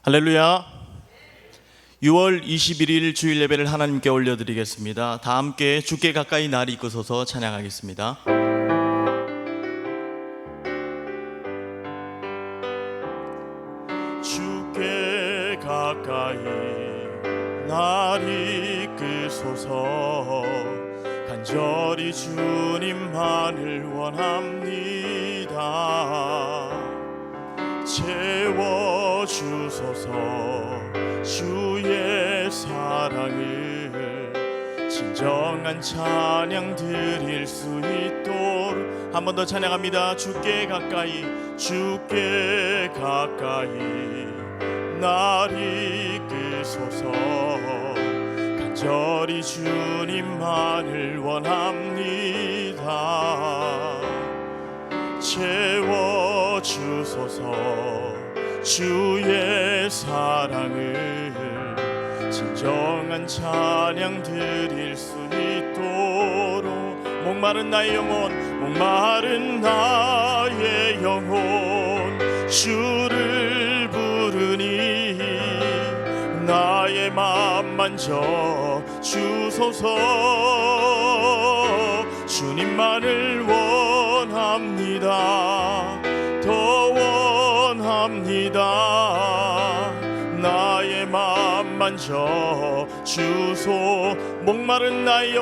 할렐루야. 6월 21일 주일 예배를 하나님께 올려드리겠습니다. 다 함께 주께 가까이 날이 이끄소서 찬양하겠습니다. 주께 가까이 날이 이끄소서 간절히 주님만을 원합니다. 채워주소서 주의 사랑을 진정한 찬양 드릴 수 있도록 한 번 더 찬양합니다. 주께 가까이 날이 이끄소서 간절히 주님만을 원합니다. 채워주소서 주의 사랑을 진정한 찬양 드릴 수 있도록 목마른 나의 영혼 주를 부르니 나의 맘 만져 주소서. 주님만을 원합니다. 더 원합니다. 나의 맘 만져 주소. 목마른 나의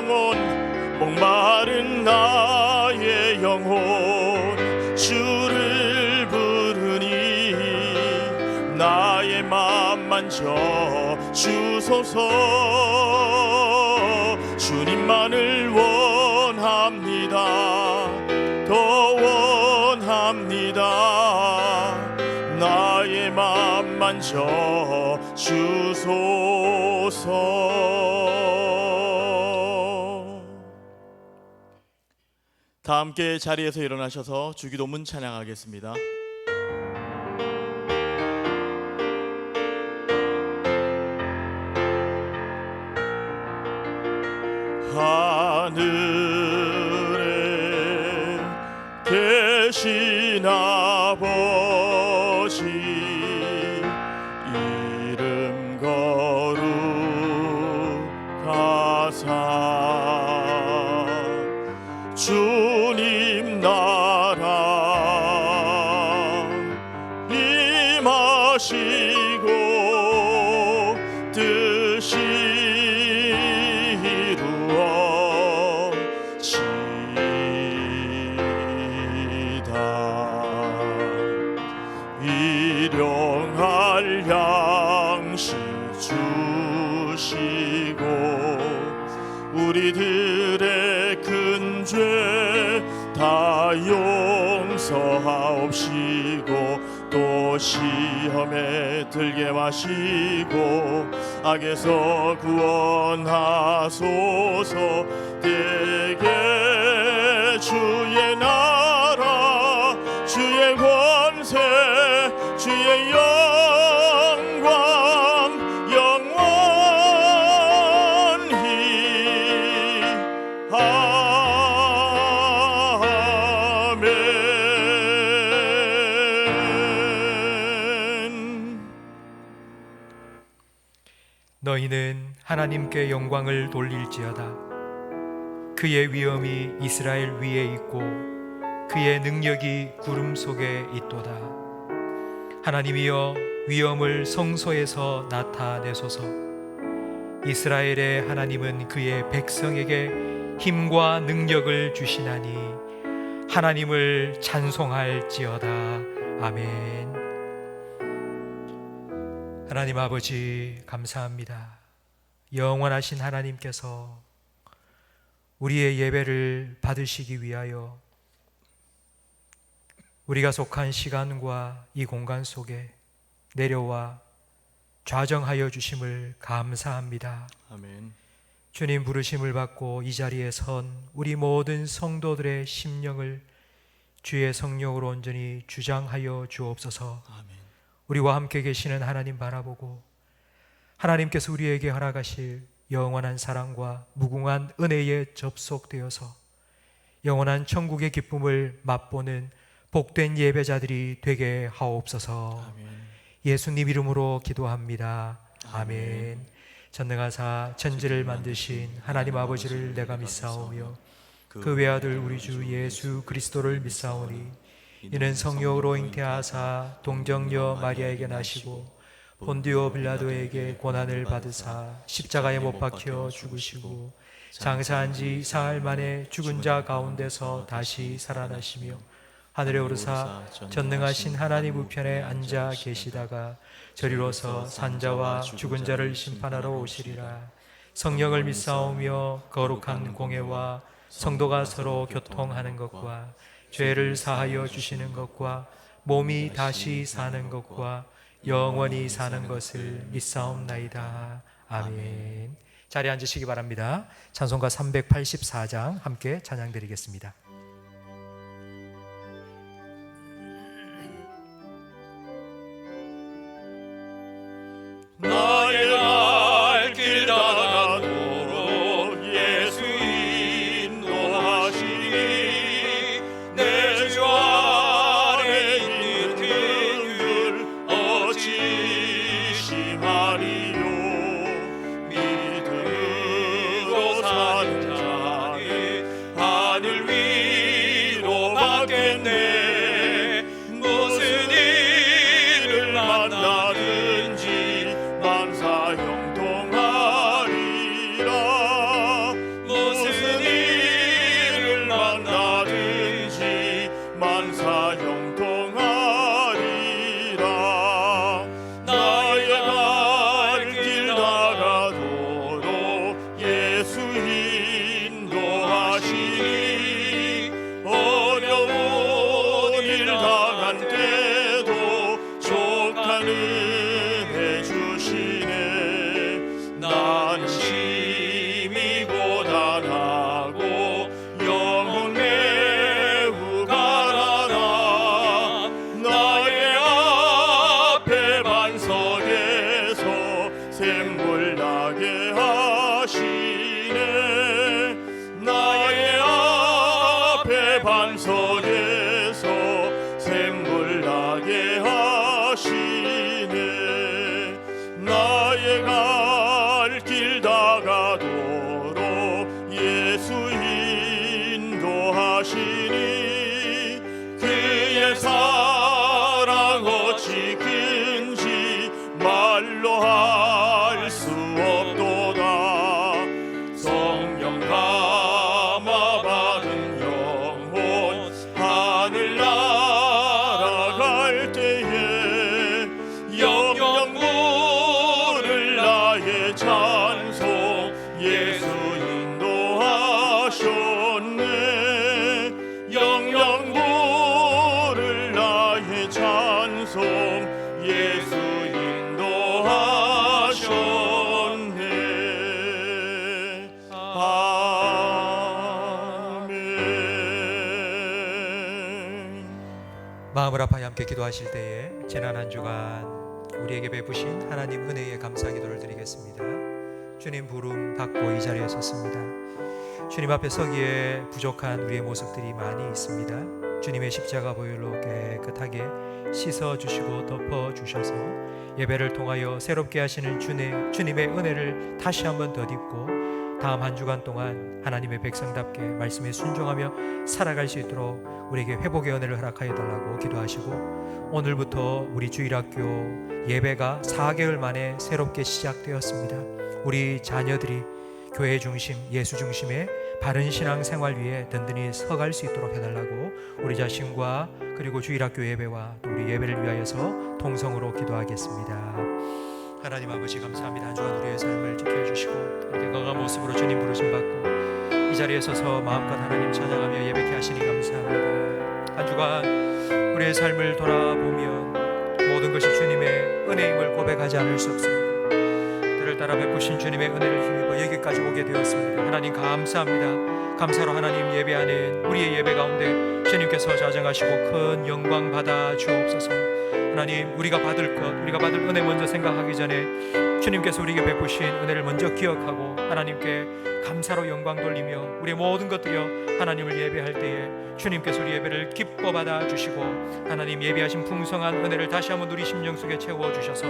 영혼 주를 부르니 나의 맘 만져 주소서. 주님만을 원합니다. 더 원합니다. 나의 맘 만져 주소서. 다 함께 자리에서 일어나셔서 주기도문 찬양하겠습니다. 하늘에 계신 아버지 이름 거룩하사 주님 나라 임하시고 뜻이 일용할 양식 주시고 우리들의 큰 죄 다 용서하옵시고 또 시험에 들게 마시고 악에서 구원하소서. 대개 주의 나라 주의 권세 주의 영광 영원히 아멘. 너희는 하나님께 영광을 돌릴지어다. 그의 위엄이 이스라엘 위에 있고 그의 능력이 구름 속에 있도다. 하나님이여 위엄을 성소에서 나타내소서. 이스라엘의 하나님은 그의 백성에게 힘과 능력을 주시나니 하나님을 찬송할지어다. 아멘. 하나님 아버지 감사합니다. 영원하신 하나님께서 우리의 예배를 받으시기 위하여 우리가 속한 시간과 이 공간 속에 내려와 좌정하여 주심을 감사합니다. 아멘. 주님 부르심을 받고 이 자리에 선 우리 모든 성도들의 심령을 주의 성령으로 온전히 주장하여 주옵소서. 아멘. 우리와 함께 계시는 하나님 바라보고 하나님께서 우리에게 허락하실 영원한 사랑과 무궁한 은혜에 접속되어서 영원한 천국의 기쁨을 맛보는 복된 예배자들이 되게 하옵소서. 아멘. 예수님 이름으로 기도합니다. 아멘. 전능하사 천지를 만드신 하나님 아버지를 내가 믿사오며 그 외아들 우리 주 예수 그리스도를 믿사오니 이는 성령으로 잉태하사 동정녀 마리아에게 나시고 본디오 빌라도에게 고난을 받으사 십자가에 못 박혀 죽으시고 장사한 지 사흘 만에 죽은 자 가운데서 다시 살아나시며 하늘에 오르사 전능하신 하나님 우편에 앉아 계시다가 저리로서 산자와 죽은 자를 심판하러 오시리라. 성령을 믿사오며 거룩한 공회와 성도가 서로 교통하는 것과 죄를 사하여 주시는 것과 몸이 다시 사는 것과 영원히 사는 것을 믿사옵나이다. 아멘. 자리에 앉으시기 바랍니다. 찬송가 384장 함께 찬양드리겠습니다. 나의 갈 길 다가도록 예수 인도하시니 내 주 안에 있는 길 어찌 심하리요. 믿음으로 사는 자는 하늘 위로 받겠네. 무슨 일을 만나든지 만사 형통하리라. 무슨 일을 만나든지 만사 형통하리라. 나의 갈 길 나가도록 예수 인도하시니 어려운 일 당한 때도 족한 은혜 주시네. 난 심히 고단하고 영혼 매우 가난하. 나의 앞에 반석에서 샘물 나게 하시네. 나의 앞에 반석에서 샘물 나게 하시네. 나의 갈 길 다가도록 예수 인도하시니 그의 사랑 어찌 큰지 말로 할 수 없도다. 성령 감화 받은 영혼 하늘 날아갈 때에 영영 부를 나의 찬송 예수 인도하셨네. 영영 부를 나의 찬송 예수 인도하셨네. 아멘. 마음을 아파야 함께 기도하실 때에 지난 한 주간 우리에게 베푸신 하나님 은혜에 감사 기도를 드리겠습니다. 주님 부름 받고 이 자리에 섰습니다. 주님 앞에 서기에 부족한 우리의 모습들이 많이 있습니다. 주님의 십자가 보혈로 깨끗하게 씻어주시고 덮어주셔서 예배를 통하여 새롭게 하시는 주님의 은혜를 다시 한번 덧입고 다음 한 주간 동안 하나님의 백성답게 말씀에 순종하며 살아갈 수 있도록 우리에게 회복의 은혜를 허락하여 달라고 기도하시고, 오늘부터 우리 주일학교 예배가 4개월 만에 새롭게 시작되었습니다. 우리 자녀들이 교회 중심, 예수 중심의 바른 신앙생활 위에 든든히 서갈 수 있도록 해달라고 우리 자신과 그리고 주일학교 예배와 또 우리 예배를 위하여서 통성으로 기도하겠습니다. 하나님 아버지 감사합니다. 한 주간 우리의 삶을 지켜주시고 이렇게 강한 모습으로 주님 부르심 받고 이 자리에 서서 마음껏 하나님 찬양하며 예배케 하시니 감사합니다. 한 주간 우리의 삶을 돌아보면 모든 것이 주님의 은혜임을 고백하지 않을 수 없습니다. 그를 따라 베푸신 주님의 은혜를 힘입어 여기까지 오게 되었습니다. 하나님 감사합니다. 감사로 하나님 예배하는 우리의 예배 가운데 주님께서 자정하시고 큰 영광 받아 주옵소서. 하나님, 우리가 받을 것, 우리가 받을 은혜 먼저 생각하기 전에 주님께서 우리에게 베푸신 은혜를 먼저 기억하고 하나님께 감사로 영광 돌리며 우리의 모든 것들여 하나님을 예배할 때에 주님께서 우리 예배를 기뻐 받아 주시고 하나님 예비하신 풍성한 은혜를 다시 한번 우리 심령 속에 채워주셔서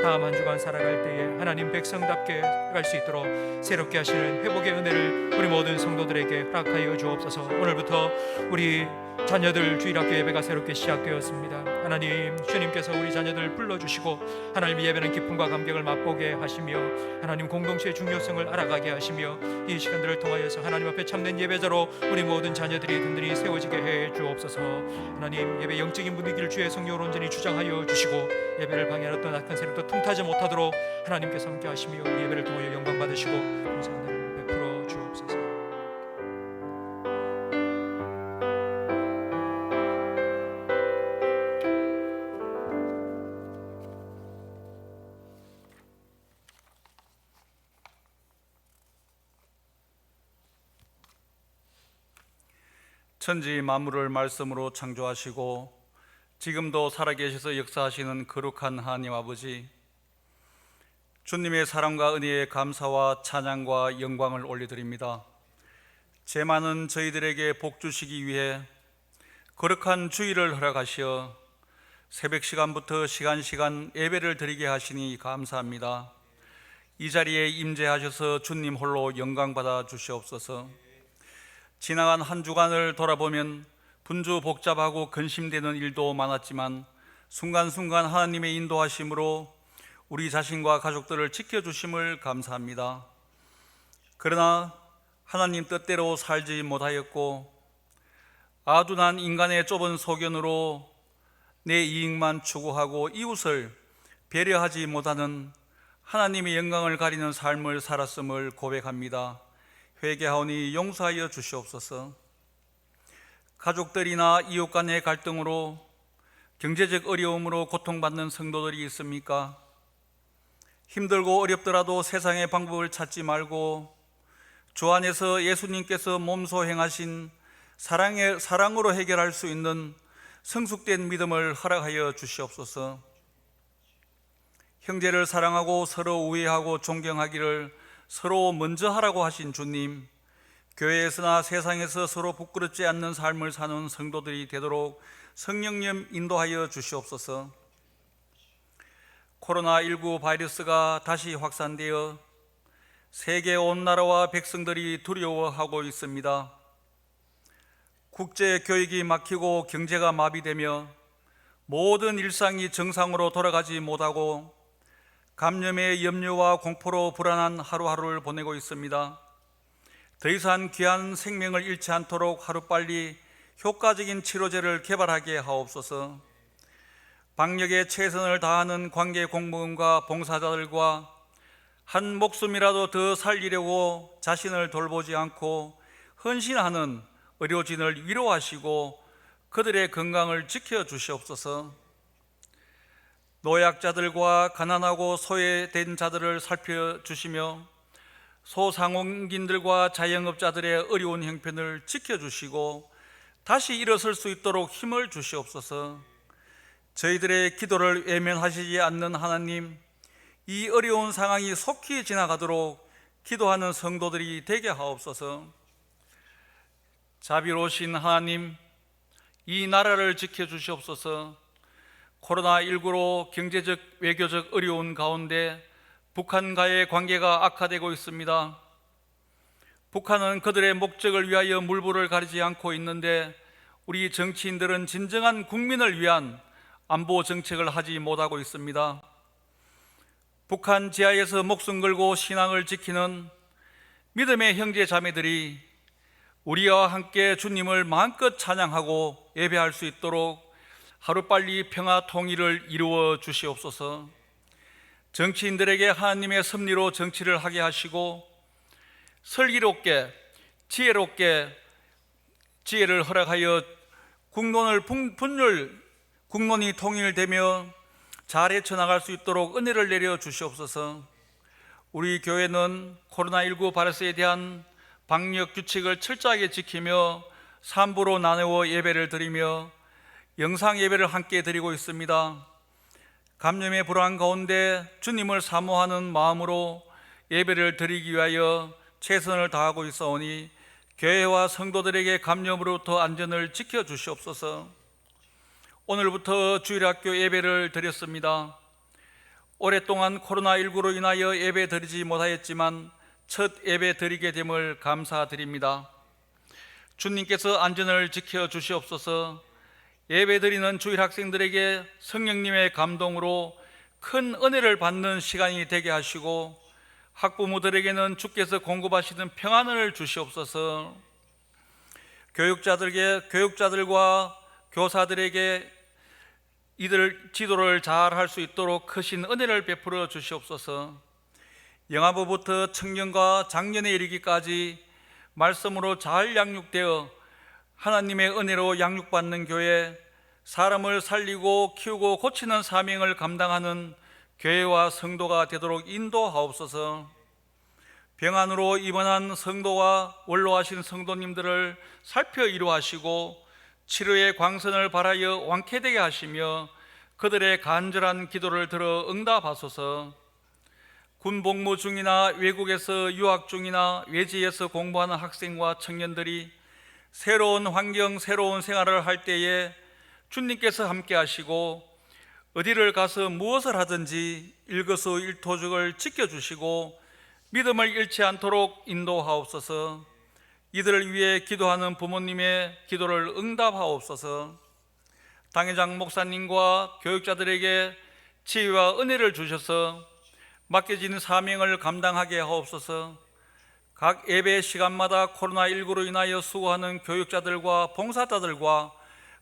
다음 한 주간 살아갈 때에 하나님 백성답게 갈 수 있도록 새롭게 하시는 회복의 은혜를 우리 모든 성도들에게 허락하여 주옵소서. 오늘부터 우리 자녀들 주일학교 예배가 새롭게 시작되었습니다. 하나님 주님께서 우리 자녀들 불러주시고 하나님 예배는 기쁨과 감격을 맛보게 하시며 하나님 공동체의 중요성을 알아가게 하시며 이 시간들을 통하여서 하나님 앞에 참된 예배자로 우리 모든 자녀들이 든든히 세워지게 해 주옵소서. 하나님 예배 영적인 분위기를 주의 성령으로 온전히 주장하여 주시고 예배를 방해하는 어떤 악한 세력도 틈타지 못하도록 하나님께서 함께 하시며 우리 예배를 통하여 영광 받으시고 감사를 베풀어 주옵소서. 천지 만물을 말씀으로 창조하시고 지금도 살아계셔서 역사하시는 거룩한 하나님 아버지, 주님의 사랑과 은혜에 감사와 찬양과 영광을 올려드립니다. 죄 많은 저희들에게 복 주시기 위해 거룩한 주일을 허락하시어 새벽 시간부터 시간 예배를 드리게 하시니 감사합니다. 이 자리에 임재하셔서 주님 홀로 영광 받아 주시옵소서. 지나간 한 주간을 돌아보면 분주복잡하고 근심되는 일도 많았지만 순간순간 하나님의 인도하심으로 우리 자신과 가족들을 지켜주심을 감사합니다. 그러나 하나님 뜻대로 살지 못하였고 아둔한 인간의 좁은 소견으로 내 이익만 추구하고 이웃을 배려하지 못하는 하나님의 영광을 가리는 삶을 살았음을 고백합니다. 회개하오니 용서하여 주시옵소서. 가족들이나 이웃 간의 갈등으로 경제적 어려움으로 고통받는 성도들이 있습니까? 힘들고 어렵더라도 세상의 방법을 찾지 말고 주 안에서 예수님께서 몸소 행하신 사랑으로 해결할 수 있는 성숙된 믿음을 허락하여 주시옵소서. 형제를 사랑하고 서로 우애하고 존경하기를 서로 먼저 하라고 하신 주님, 교회에서나 세상에서 서로 부끄럽지 않는 삶을 사는 성도들이 되도록 성령님 인도하여 주시옵소서. 코로나19 바이러스가 다시 확산되어 세계 온 나라와 백성들이 두려워하고 있습니다. 국제 교육이 막히고 경제가 마비되며 모든 일상이 정상으로 돌아가지 못하고 감염의 염려와 공포로 불안한 하루하루를 보내고 있습니다. 더 이상 귀한 생명을 잃지 않도록 하루빨리 효과적인 치료제를 개발하게 하옵소서. 방역에 최선을 다하는 관계 공무원과 봉사자들과 한 목숨이라도 더 살리려고 자신을 돌보지 않고 헌신하는 의료진을 위로하시고 그들의 건강을 지켜주시옵소서. 노약자들과 가난하고 소외된 자들을 살펴주시며 소상공인들과 자영업자들의 어려운 형편을 지켜주시고 다시 일어설 수 있도록 힘을 주시옵소서. 저희들의 기도를 외면하시지 않는 하나님, 이 어려운 상황이 속히 지나가도록 기도하는 성도들이 되게 하옵소서. 자비로우신 하나님, 이 나라를 지켜주시옵소서. 코로나19로 경제적, 외교적 어려운 가운데 북한과의 관계가 악화되고 있습니다. 북한은 그들의 목적을 위하여 물불을 가리지 않고 있는데 우리 정치인들은 진정한 국민을 위한 안보 정책을 하지 못하고 있습니다. 북한 지하에서 목숨 걸고 신앙을 지키는 믿음의 형제 자매들이 우리와 함께 주님을 마음껏 찬양하고 예배할 수 있도록 하루빨리 평화 통일을 이루어 주시옵소서. 정치인들에게 하나님의 섭리로 정치를 하게 하시고 슬기롭게 지혜롭게 지혜를 허락하여 국론이 통일되며 잘 헤쳐나갈 수 있도록 은혜를 내려 주시옵소서. 우리 교회는 코로나19 바이러스에 대한 방역 규칙을 철저하게 지키며 3부로 나누어 예배를 드리며 영상 예배를 함께 드리고 있습니다. 감염의 불안 가운데 주님을 사모하는 마음으로 예배를 드리기 위하여 최선을 다하고 있사오니 교회와 성도들에게 감염으로부터 안전을 지켜주시옵소서. 오늘부터 주일학교 예배를 드렸습니다. 오랫동안 코로나19로 인하여 예배 드리지 못하였지만 첫 예배 드리게 됨을 감사드립니다. 주님께서 안전을 지켜주시옵소서. 예배 드리는 주일 학생들에게 성령님의 감동으로 큰 은혜를 받는 시간이 되게 하시고 학부모들에게는 주께서 공급하시는 평안을 주시옵소서. 교육자들과 교사들에게 이들 지도를 잘 할 수 있도록 크신 은혜를 베풀어 주시옵소서. 영아부부터 청년과 장년에 이르기까지 말씀으로 잘 양육되어 하나님의 은혜로 양육받는 교회, 사람을 살리고 키우고 고치는 사명을 감당하는 교회와 성도가 되도록 인도하옵소서. 병안으로 입원한 성도와 원로하신 성도님들을 살펴 이루하시고 치료의 광선을 발하여 완쾌되게 하시며 그들의 간절한 기도를 들어 응답하소서. 군복무 중이나 외국에서 유학 중이나 외지에서 공부하는 학생과 청년들이 새로운 환경, 새로운 생활을 할 때에 주님께서 함께 하시고 어디를 가서 무엇을 하든지 일거수일투족을 지켜주시고 믿음을 잃지 않도록 인도하옵소서. 이들을 위해 기도하는 부모님의 기도를 응답하옵소서. 당회장 목사님과 교육자들에게 지혜와 은혜를 주셔서 맡겨진 사명을 감당하게 하옵소서. 각 예배 시간마다 코로나19로 인하여 수고하는 교육자들과 봉사자들과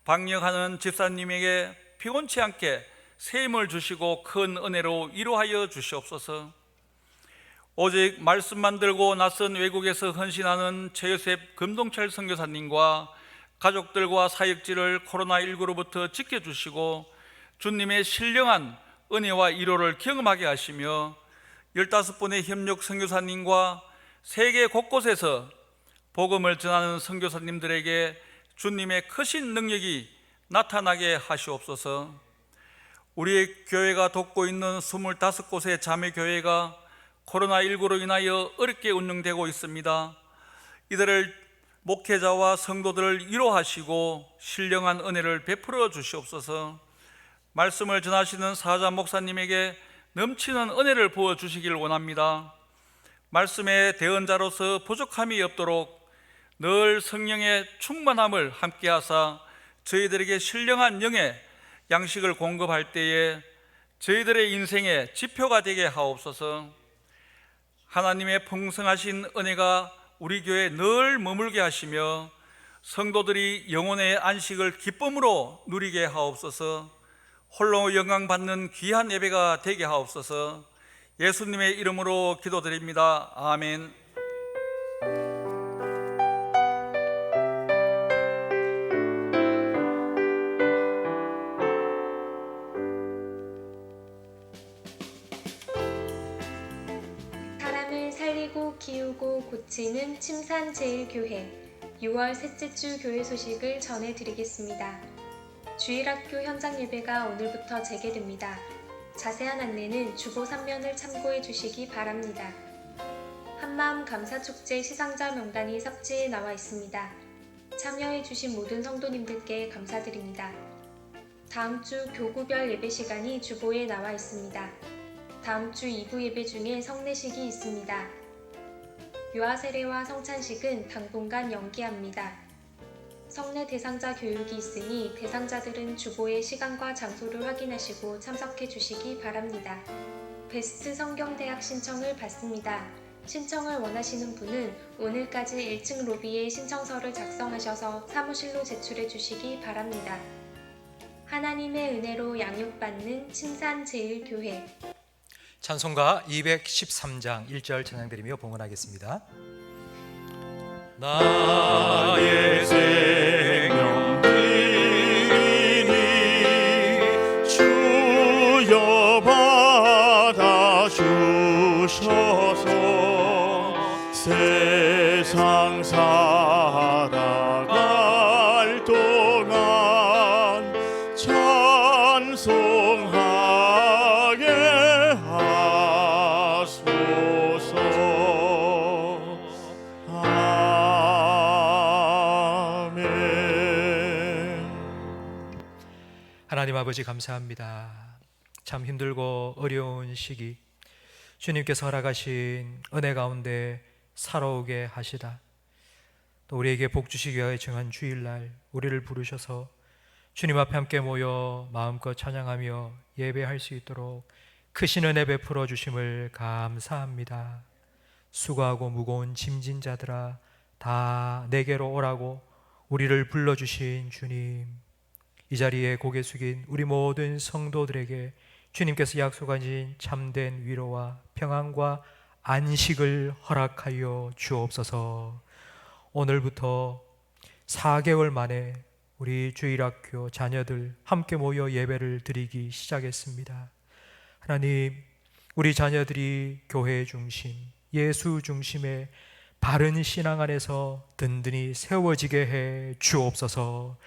방역하는 집사님에게 피곤치 않게 새 힘을 주시고 큰 은혜로 위로하여 주시옵소서. 오직 말씀만 들고 낯선 외국에서 헌신하는 최요셉 금동철 선교사님과 가족들과 사역지를 코로나19로부터 지켜주시고 주님의 신령한 은혜와 위로를 경험하게 하시며 15분의 협력 선교사님과 세계 곳곳에서 복음을 전하는 선교사님들에게 주님의 크신 능력이 나타나게 하시옵소서. 우리 교회가 돕고 있는 25곳의 자매교회가 코로나19로 인하여 어렵게 운영되고 있습니다. 이들을 목회자와 성도들을 위로하시고 신령한 은혜를 베풀어 주시옵소서. 말씀을 전하시는 사자 목사님에게 넘치는 은혜를 부어 주시길 원합니다. 말씀의 대언자로서 부족함이 없도록 늘 성령의 충만함을 함께하사 저희들에게 신령한 영의 양식을 공급할 때에 저희들의 인생의 지표가 되게 하옵소서. 하나님의 풍성하신 은혜가 우리 교회에 늘 머물게 하시며 성도들이 영혼의 안식을 기쁨으로 누리게 하옵소서. 홀로 영광 받는 귀한 예배가 되게 하옵소서. 예수님의 이름으로 기도드립니다. 아멘. 사람을 살리고 키우고 고치는 침산제일교회 6월 셋째 주 교회 소식을 전해드리겠습니다. 주일학교 현장 예배가 오늘부터 재개됩니다. 자세한 안내는 주보 3면을 참고해 주시기 바랍니다. 한마음 감사축제 시상자 명단이 삽지에 나와 있습니다. 참여해 주신 모든 성도님들께 감사드립니다. 다음 주 교구별 예배 시간이 주보에 나와 있습니다. 다음 주 2부 예배 중에 성례식이 있습니다. 유아 세례와 성찬식은 당분간 연기합니다. 성례 대상자 교육이 있으니 대상자들은 주보의 시간과 장소를 확인하시고 참석해 주시기 바랍니다. 베스트 성경대학 신청을 받습니다. 신청을 원하시는 분은 오늘까지 1층 로비에 신청서를 작성하셔서 사무실로 제출해 주시기 바랍니다. 하나님의 은혜로 양육받는 침산제일교회 찬송가 213장 1절 찬양드리며 봉헌하겠습니다. 나의 생명 드리니 주여 받아 주셔서 세상 살아갈 동안 찬송하 하나님 아버지 감사합니다. 참 힘들고 어려운 시기 주님께서 허락하신 은혜 가운데 살아오게 하시다. 또 우리에게 복 주시기 위하여 정한 주일날 우리를 부르셔서 주님 앞에 함께 모여 마음껏 찬양하며 예배할 수 있도록 크신 은혜 베풀어 주심을 감사합니다. 수고하고 무거운 짐진 자들아 다 내게로 오라고 우리를 불러주신 주님, 이 자리에 고개 숙인 우리 모든 성도들에게 주님께서 약속하신 참된 위로와 평안과 안식을 허락하여 주옵소서. 오늘부터 4개월 만에 우리 주일학교 자녀들 함께 모여 예배를 드리기 시작했습니다. 하나님, 우리 자녀들이 교회 중심, 예수 중심의 바른 신앙 안에서 든든히 세워지게 해 주옵소서.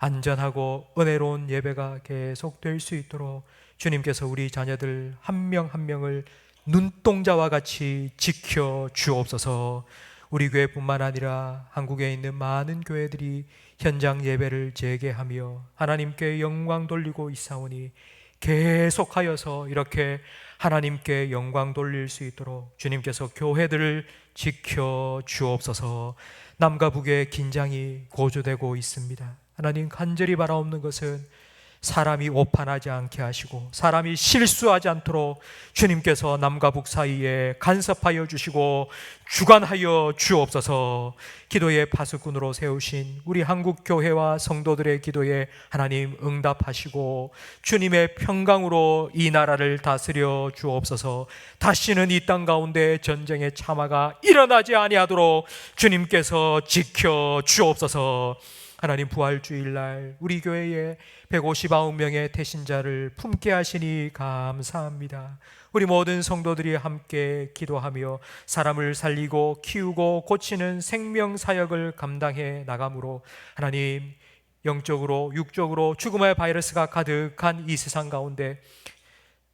안전하고 은혜로운 예배가 계속될 수 있도록 주님께서 우리 자녀들 한 명 한 명을 눈동자와 같이 지켜 주옵소서. 우리 교회뿐만 아니라 한국에 있는 많은 교회들이 현장 예배를 재개하며 하나님께 영광 돌리고 있사오니 계속하여서 이렇게 하나님께 영광 돌릴 수 있도록 주님께서 교회들을 지켜 주옵소서. 남과 북의 긴장이 고조되고 있습니다. 하나님, 간절히 바라옵는 것은 사람이 오판하지 않게 하시고 사람이 실수하지 않도록 주님께서 남과 북 사이에 간섭하여 주시고 주관하여 주옵소서. 기도의 파수꾼으로 세우신 우리 한국교회와 성도들의 기도에 하나님 응답하시고 주님의 평강으로 이 나라를 다스려 주옵소서. 다시는 이 땅 가운데 전쟁의 참화가 일어나지 아니하도록 주님께서 지켜 주옵소서. 하나님, 부활주일날 우리 교회에 159명의 태신자를 품게 하시니 감사합니다. 우리 모든 성도들이 함께 기도하며 사람을 살리고 키우고 고치는 생명사역을 감당해 나가므로 하나님, 영적으로 육적으로 죽음의 바이러스가 가득한 이 세상 가운데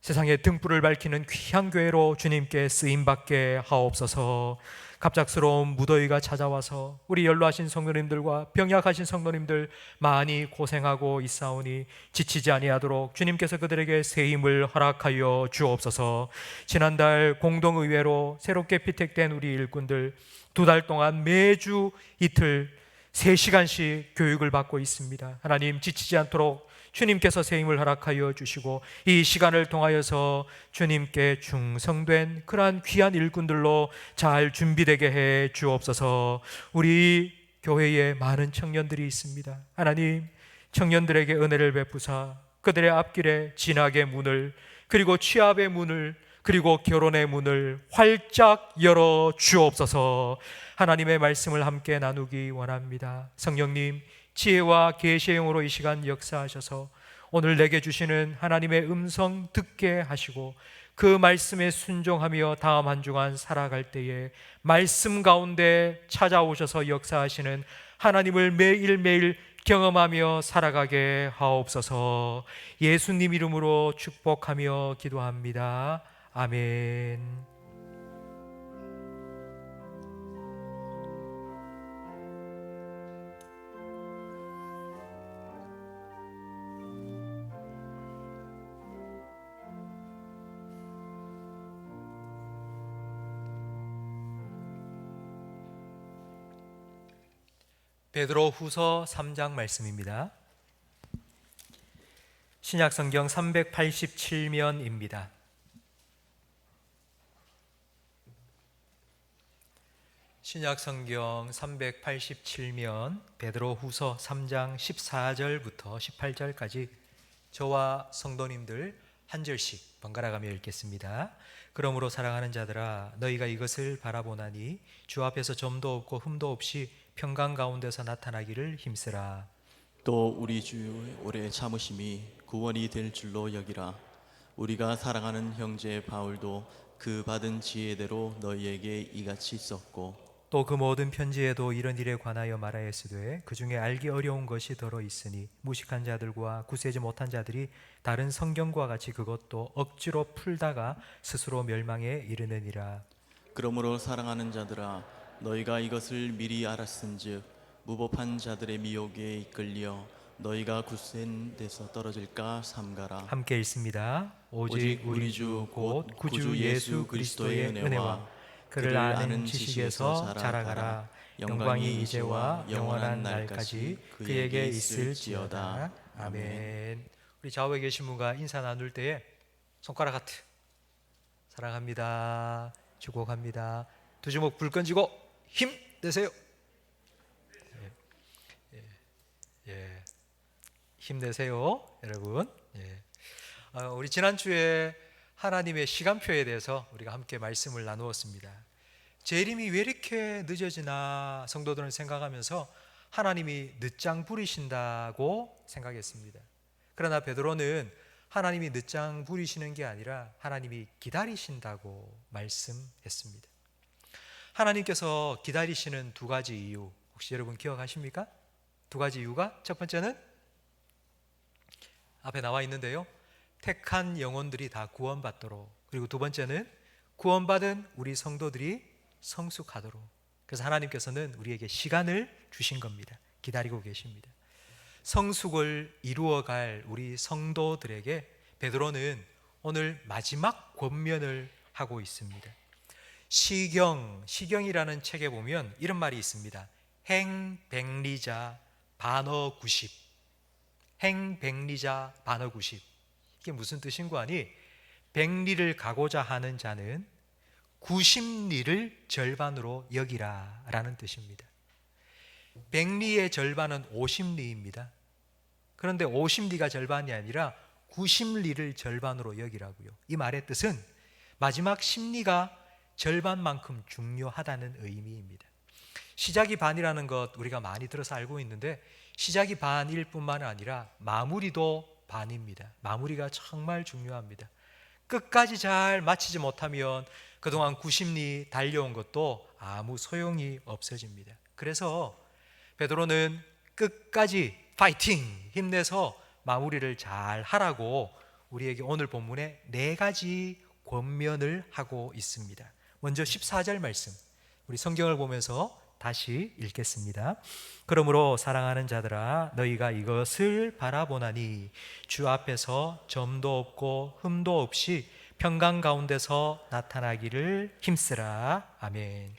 세상의 등불을 밝히는 귀한 교회로 주님께 쓰임받게 하옵소서. 갑작스러운 무더위가 찾아와서 우리 연로하신 성도님들과 병약하신 성도님들 많이 고생하고 있사오니 지치지 아니하도록 주님께서 그들에게 새 힘을 허락하여 주옵소서. 지난달 공동의회로 새롭게 피택된 우리 일꾼들 2달 동안 매주 이틀 3시간씩 교육을 받고 있습니다. 하나님, 지치지 않도록 주님께서 새 힘을 허락하여 주시고 이 시간을 통하여서 주님께 충성된 그러한 귀한 일꾼들로 잘 준비되게 해 주옵소서. 우리 교회에 많은 청년들이 있습니다. 하나님, 청년들에게 은혜를 베푸사 그들의 앞길에 진학의 문을, 그리고 취업의 문을, 그리고 결혼의 문을 활짝 열어 주옵소서. 하나님의 말씀을 함께 나누기 원합니다. 성령님, 지혜와 계시의 영으로 이 시간 역사하셔서 오늘 내게 주시는 하나님의 음성 듣게 하시고 그 말씀에 순종하며 다음 한 주간 살아갈 때에 말씀 가운데 찾아오셔서 역사하시는 하나님을 매일매일 경험하며 살아가게 하옵소서. 예수님 이름으로 축복하며 기도합니다. 아멘. 베드로 후서 3장 말씀입니다. 신약성경 387면입니다. 신약성경 387면 베드로 후서 3장 14절부터 18절까지 저와 성도님들 한 절씩 번갈아 가며 읽겠습니다. 그러므로 사랑하는 자들아, 너희가 이것을 바라보나니 주 앞에서 점도 없고 흠도 없이 평강 가운데서 나타나기를 힘쓰라. 또 우리 주의 오래 참으심이 구원이 될 줄로 여기라. 우리가 사랑하는 형제 바울도 그 받은 지혜대로 너희에게 이같이 썼고 또 그 모든 편지에도 이런 일에 관하여 말하였으되 그 중에 알기 어려운 것이 더러 있으니 무식한 자들과 굳세지 못한 자들이 다른 성경과 같이 그것도 억지로 풀다가 스스로 멸망에 이르느니라. 그러므로 사랑하는 자들아, 너희가 이것을 미리 알았은즉 무법한 자들의 미혹에 이끌려 너희가 굳센 데서 떨어질까 삼가라. 함께 읽습니다. 오직 우리 주 곧 구주 예수 그리스도의 은혜와 그를 아는 지식에서 자라가라. 영광이 이제와 영원한 날까지 그에게 있을지어다. 아멘. 우리 좌우에 계신 분과 인사 나눌 때에 손가락 하트, 사랑합니다, 축복합니다, 두 주먹 불 건지고 힘 내세요. 예. 힘내세요, 여러분. 우리 지난주에 하나님의 시간표에 대해서 우리가 함께 말씀을 나누었습니다. 재림이 왜 이렇게 늦어지나 성도들은 생각하면서 하나님이 늦장 부리신다고 생각했습니다. 그러나 베드로는 하나님이 늦장 부리시는 게 아니라 하나님이 기다리신다고 말씀했습니다. 하나님께서 기다리시는 두 가지 이유, 혹시 여러분 기억하십니까? 두 가지 이유가, 첫 번째는 앞에 나와 있는데요, 택한 영혼들이 다 구원받도록, 그리고 두 번째는 구원받은 우리 성도들이 성숙하도록. 그래서 하나님께서는 우리에게 시간을 주신 겁니다. 기다리고 계십니다. 성숙을 이루어갈 우리 성도들에게 베드로는 오늘 마지막 권면을 하고 있습니다. 시경이라는 책에 보면 이런 말이 있습니다. 행백리자 반어구십. 행백리자 반어구십. 이게 무슨 뜻인고 하니, 백리를 가고자 하는 자는 90리를 절반으로 여기라 라는 뜻입니다. 100리의 절반은 50리입니다. 그런데 50리가 절반이 아니라 90리를 절반으로 여기라고요. 이 말의 뜻은 마지막 10리가 절반만큼 중요하다는 의미입니다. 시작이 반이라는 것 우리가 많이 들어서 알고 있는데, 시작이 반일 뿐만 아니라 마무리도 반입니다. 마무리가 정말 중요합니다. 끝까지 잘 마치지 못하면 그동안 90리 달려온 것도 아무 소용이 없어집니다. 그래서 베드로는 끝까지 파이팅! 힘내서 마무리를 잘 하라고 우리에게 오늘 본문에 4가지 권면을 하고 있습니다. 먼저 14절 말씀, 우리 성경을 보면서 다시 읽겠습니다. 그러므로 사랑하는 자들아, 너희가 이것을 바라보나니 주 앞에서 점도 없고 흠도 없이 평강 가운데서 나타나기를 힘쓰라. 아멘.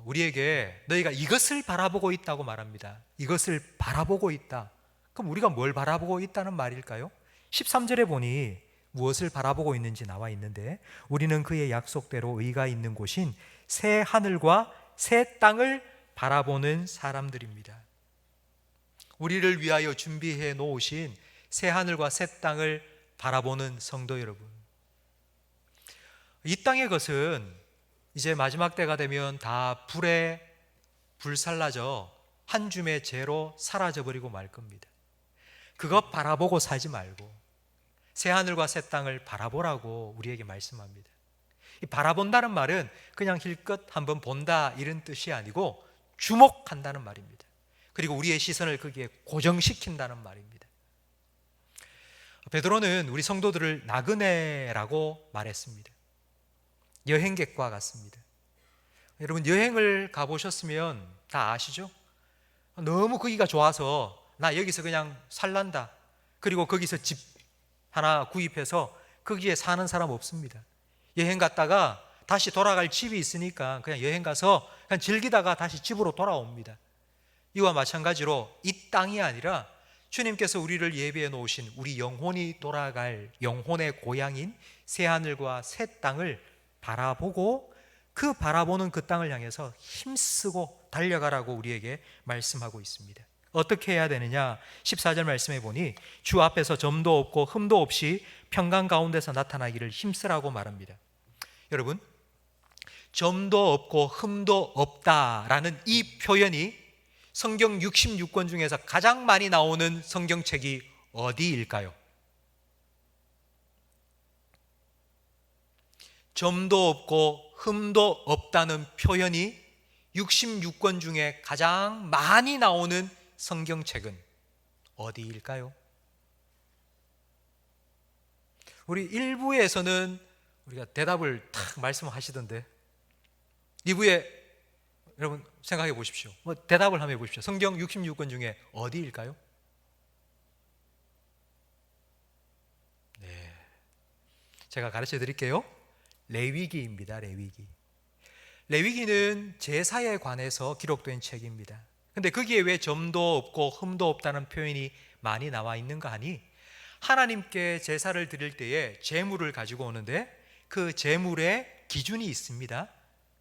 우리에게 너희가 이것을 바라보고 있다고 말합니다. 이것을 바라보고 있다. 그럼 우리가 뭘 바라보고 있다는 말일까요? 13절에 보니 무엇을 바라보고 있는지 나와 있는데, 우리는 그의 약속대로 의가 있는 곳인 새 하늘과 새 땅을 바라보는 사람들입니다. 우리를 위하여 준비해 놓으신 새 하늘과 새 땅을 바라보는 성도 여러분, 이 땅의 것은 이제 마지막 때가 되면 다 불에 불살라져 한 줌의 재로 사라져버리고 말 겁니다. 그것 바라보고 살지 말고 새하늘과 새 땅을 바라보라고 우리에게 말씀합니다. 이 바라본다는 말은 그냥 힐끗 한번 본다 이런 뜻이 아니고 주목한다는 말입니다. 그리고 우리의 시선을 거기에 고정시킨다는 말입니다. 베드로는 우리 성도들을 나그네라고 말했습니다. 여행객과 같습니다. 여러분, 여행을 가보셨으면 다 아시죠? 너무 거기가 좋아서 나 여기서 그냥 살란다, 그리고 거기서 집 하나 구입해서 거기에 사는 사람 없습니다. 여행 갔다가 다시 돌아갈 집이 있으니까 그냥 여행 가서 그냥 즐기다가 다시 집으로 돌아옵니다. 이와 마찬가지로 이 땅이 아니라 주님께서 우리를 예비해 놓으신 우리 영혼이 돌아갈 영혼의 고향인 새하늘과 새 땅을 바라보고 그 바라보는 그 땅을 향해서 힘쓰고 달려가라고 우리에게 말씀하고 있습니다. 어떻게 해야 되느냐? 14절 말씀해 보니 주 앞에서 점도 없고 흠도 없이 평강 가운데서 나타나기를 힘쓰라고 말합니다. 여러분, 점도 없고 흠도 없다라는 이 표현이 성경 66권 중에서 가장 많이 나오는 성경책이 어디일까요? 점도 없고 흠도 없다는 표현이 66권 중에 가장 많이 나오는 성경책은 어디일까요? 우리 1부에서는 우리가 대답을 딱 말씀하시던데 2부에 여러분 생각해 보십시오. 대답을 한번 해보십시오. 성경 66권 중에 어디일까요? 제가 가르쳐 드릴게요. 레위기입니다. 레위기. 레위기는 제사에 관해서 기록된 책입니다. 근데 거기에 왜 점도 없고 흠도 없다는 표현이 많이 나와 있는가 하니, 하나님께 제사를 드릴 때에 제물을 가지고 오는데 그 제물에 기준이 있습니다.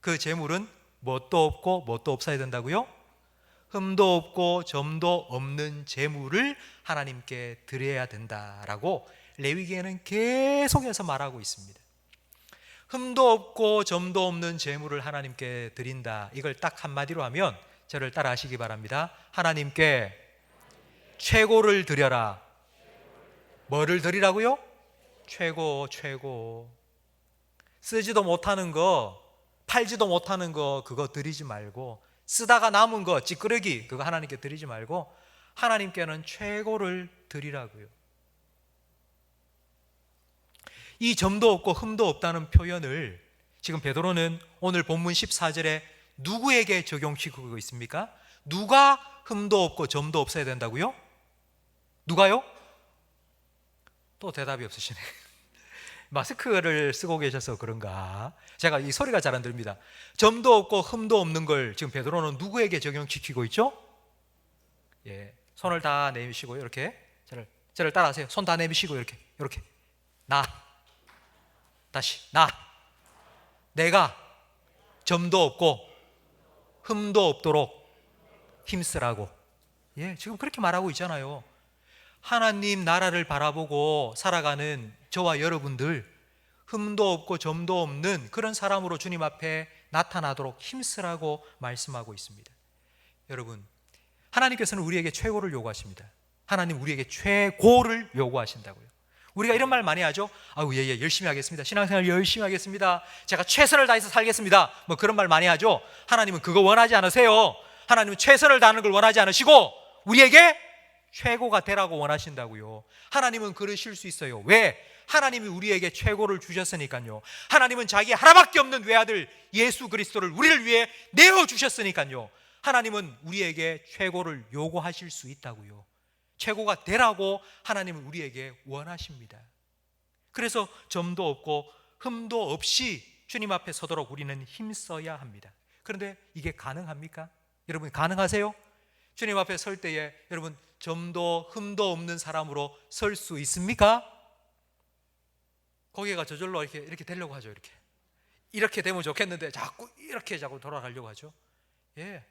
그 제물은 뭣도 없고 뭣도 없어야 된다고요? 흠도 없고 점도 없는 제물을 하나님께 드려야 된다라고 레위기에는 계속해서 말하고 있습니다. 흠도 없고 점도 없는 제물을 하나님께 드린다, 이걸 딱 한마디로 하면 저를 따라 하시기 바랍니다. 하나님께 최고를 드려라. 뭐를 드리라고요? 최고. 쓰지도 못하는 거, 팔지도 못하는 거, 그거 드리지 말고, 쓰다가 남은 거, 찌끄러기, 그거 하나님께 드리지 말고 하나님께는 최고를 드리라고요. 이 점도 없고 흠도 없다는 표현을 지금 베드로는 오늘 본문 14절에 누구에게 적용시키고 있습니까? 누가 흠도 없고 점도 없어야 된다고요? 누가요? 또 대답이 없으시네. 마스크를 쓰고 계셔서 그런가? 제가 이 소리가 잘 안 들립니다. 점도 없고 흠도 없는 걸 지금 베드로는 누구에게 적용시키고 있죠? 예, 손을 다 내미시고 이렇게 저를 따라하세요. 손 다 내미시고 이렇게 나, 다시 나, 내가 점도 없고 흠도 없도록 힘쓰라고. 예, 지금 그렇게 말하고 있잖아요. 하나님 나라를 바라보고 살아가는 저와 여러분들, 흠도 없고 점도 없는 그런 사람으로 주님 앞에 나타나도록 힘쓰라고 말씀하고 있습니다. 여러분, 하나님께서는 우리에게 최고를 요구하십니다. 하나님 우리에게 최고를 요구하신다고요. 우리가 이런 말 많이 하죠. 아유, 예, 열심히 하겠습니다. 신앙생활 열심히 하겠습니다. 제가 최선을 다해서 살겠습니다. 뭐 그런 말 많이 하죠. 하나님은 그거 원하지 않으세요. 하나님은 최선을 다하는 걸 원하지 않으시고 우리에게 최고가 되라고 원하신다고요. 하나님은 그러실 수 있어요. 왜? 하나님이 우리에게 최고를 주셨으니까요. 하나님은 자기 하나밖에 없는 외아들 예수 그리스도를 우리를 위해 내어주셨으니까요. 하나님은 우리에게 최고를 요구하실 수 있다고요. 최고가 되라고 하나님은 우리에게 원하십니다. 그래서 점도 없고 흠도 없이 주님 앞에 서도록 우리는 힘써야 합니다. 그런데 이게 가능합니까? 여러분, 가능하세요? 주님 앞에 설 때에 여러분 점도 흠도 없는 사람으로 설 수 있습니까? 고개가 저절로 이렇게 되려고 하죠. 이렇게 되면 좋겠는데 자꾸 돌아가려고 하죠. 예,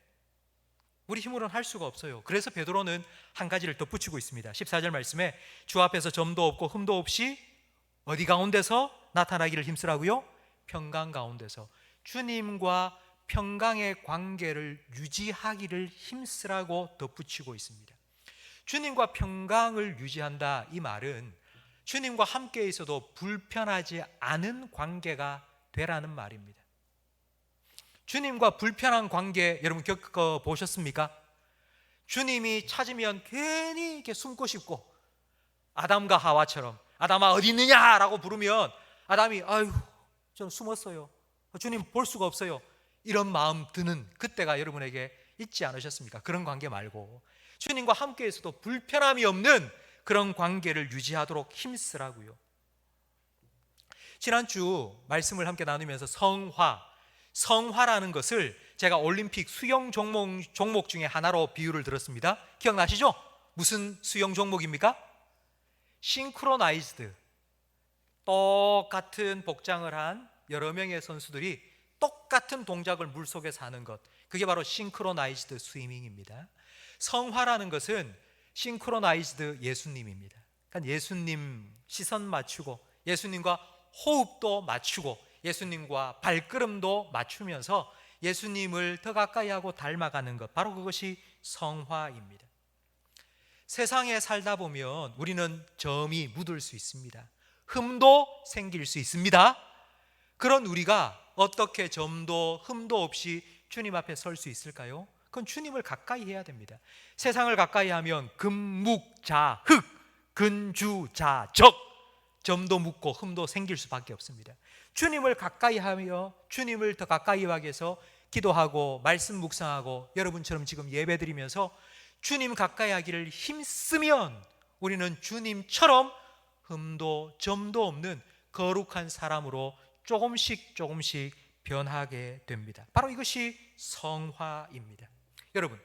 우리 힘으로는 할 수가 없어요. 그래서 베드로는 한 가지를 덧붙이고 있습니다. 14절 말씀에 주 앞에서 점도 없고 흠도 없이 어디 가운데서 나타나기를 힘쓰라고요? 평강 가운데서 주님과 평강의 관계를 유지하기를 힘쓰라고 덧붙이고 있습니다. 주님과 평강을 유지한다, 이 말은 주님과 함께 있어도 불편하지 않은 관계가 되라는 말입니다. 주님과 불편한 관계 여러분 겪어보셨습니까? 주님이 찾으면 괜히 이렇게 숨고 싶고, 아담과 하와처럼 아담아 어디 있느냐라고 부르면 아담이 아유 좀 숨었어요, 주님 볼 수가 없어요, 이런 마음 드는 그때가 여러분에게 있지 않으셨습니까? 그런 관계 말고 주님과 함께 있어도 불편함이 없는 그런 관계를 유지하도록 힘쓰라고요. 지난주 말씀을 함께 나누면서 성화라는 것을 제가 올림픽 수영 종목 중에 하나로 비유를 들었습니다. 기억나시죠? 무슨 수영 종목입니까? 싱크로나이즈드, 똑같은 복장을 한 여러 명의 선수들이 똑같은 동작을 물속에서 하는 것, 그게 바로 싱크로나이즈드 스위밍입니다. 성화라는 것은 싱크로나이즈드 예수님입니다. 그러니까 예수님 시선 맞추고 예수님과 호흡도 맞추고 예수님과 발걸음도 맞추면서 예수님을 더 가까이 하고 닮아가는 것, 바로 그것이 성화입니다. 세상에 살다 보면 우리는 점이 묻을 수 있습니다. 흠도 생길 수 있습니다. 그런 우리가 어떻게 점도 흠도 없이 주님 앞에 설 수 있을까요? 그건 주님을 가까이 해야 됩니다. 세상을 가까이 하면 금묵자흑, 근주자적, 점도 묻고 흠도 생길 수밖에 없습니다. 주님을 가까이 하며 주님을 더 가까이 하기 위해서 기도하고 말씀 묵상하고 여러분처럼 지금 예배드리면서 주님 가까이 하기를 힘쓰면 우리는 주님처럼 흠도 점도 없는 거룩한 사람으로 조금씩 변하게 됩니다. 바로 이것이 성화입니다. 여러분,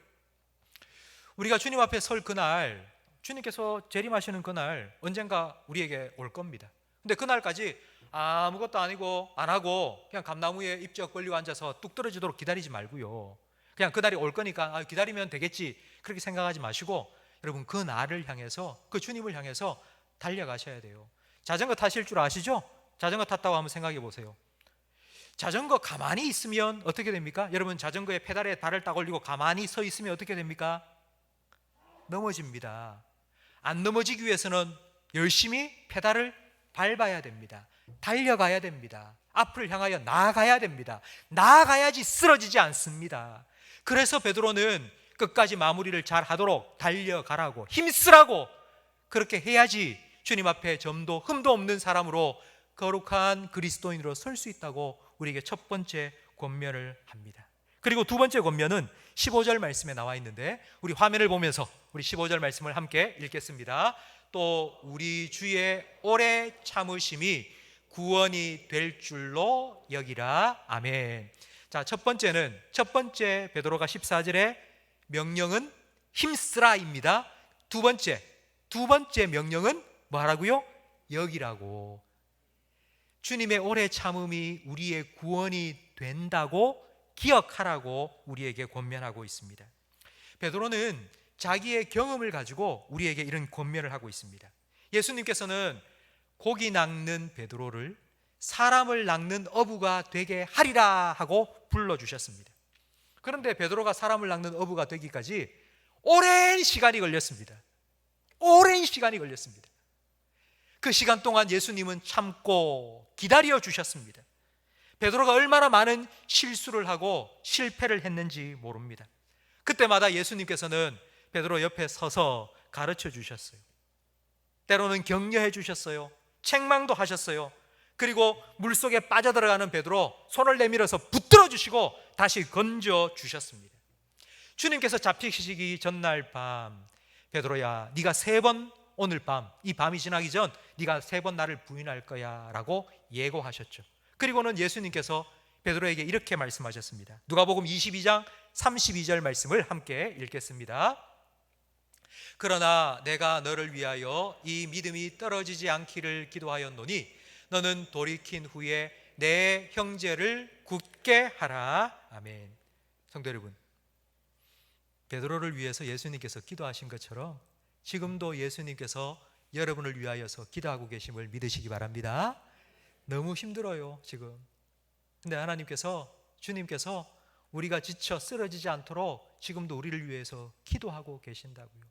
우리가 주님 앞에 설 그날, 주님께서 재림하시는 그날 언젠가 우리에게 올 겁니다. 근데 그날까지 아무것도 아니고 안 하고 그냥 감나무에 입적 벌리고 앉아서 뚝 떨어지도록 기다리지 말고요, 그냥 그날이 올 거니까 기다리면 되겠지, 그렇게 생각하지 마시고 여러분, 그 날을 향해서, 그 주님을 향해서 달려가셔야 돼요. 자전거 타실 줄 아시죠? 자전거 탔다고 한번 생각해 보세요. 자전거 가만히 있으면 어떻게 됩니까? 여러분, 자전거의 페달에 발을 딱 올리고 가만히 서 있으면 어떻게 됩니까? 넘어집니다. 안 넘어지기 위해서는 열심히 페달을 밟아야 됩니다. 달려가야 됩니다. 앞을 향하여 나아가야 됩니다. 나아가야지 쓰러지지 않습니다. 그래서 베드로는 끝까지 마무리를 잘 하도록 달려가라고, 힘쓰라고, 그렇게 해야지 주님 앞에 점도 흠도 없는 사람으로 거룩한 그리스도인으로 설 수 있다고 우리에게 첫 번째 권면을 합니다. 그리고 두 번째 권면은 15절 말씀에 나와 있는데, 우리 화면을 보면서 우리 15절 말씀을 함께 읽겠습니다. 또 우리 주의 오래 참으심이 구원이 될 줄로 여기라. 아멘. 자, 첫 번째 베드로가 14절에 명령은 힘쓰라입니다. 두 번째 명령은 뭐 하라고요? 여기라고. 주님의 오래 참음이 우리의 구원이 된다고 기억하라고 우리에게 권면하고 있습니다. 베드로는 자기의 경험을 가지고 우리에게 이런 권면을 하고 있습니다. 예수님께서는 고기 낚는 베드로를 사람을 낚는 어부가 되게 하리라 하고 불러주셨습니다. 그런데 베드로가 사람을 낚는 어부가 되기까지 오랜 시간이 걸렸습니다. 그 시간 동안 예수님은 참고 기다려 주셨습니다. 베드로가 얼마나 많은 실수를 하고 실패를 했는지 모릅니다. 그때마다 예수님께서는 베드로 옆에 서서 가르쳐 주셨어요. 때로는 격려해 주셨어요. 책망도 하셨어요. 그리고 물속에 빠져들어가는 베드로 손을 내밀어서 붙들어 주시고 다시 건져 주셨습니다. 주님께서 잡히시기 전날 밤, 베드로야, 네가 3번, 오늘 밤, 이 밤이 지나기 전 네가 3번 나를 부인할 거야 라고 예고하셨죠. 그리고는 예수님께서 베드로에게 이렇게 말씀하셨습니다. 누가복음 22장 32절 말씀을 함께 읽겠습니다. 그러나 내가 너를 위하여 이 믿음이 떨어지지 않기를 기도하였노니 너는 돌이킨 후에 내 형제를 굳게 하라. 아멘. 성도 여러분, 베드로를 위해서 예수님께서 기도하신 것처럼 지금도 예수님께서 여러분을 위하여서 기도하고 계심을 믿으시기 바랍니다. 너무 힘들어요 지금. 근데 주님께서 우리가 지쳐 쓰러지지 않도록 지금도 우리를 위해서 기도하고 계신다고요.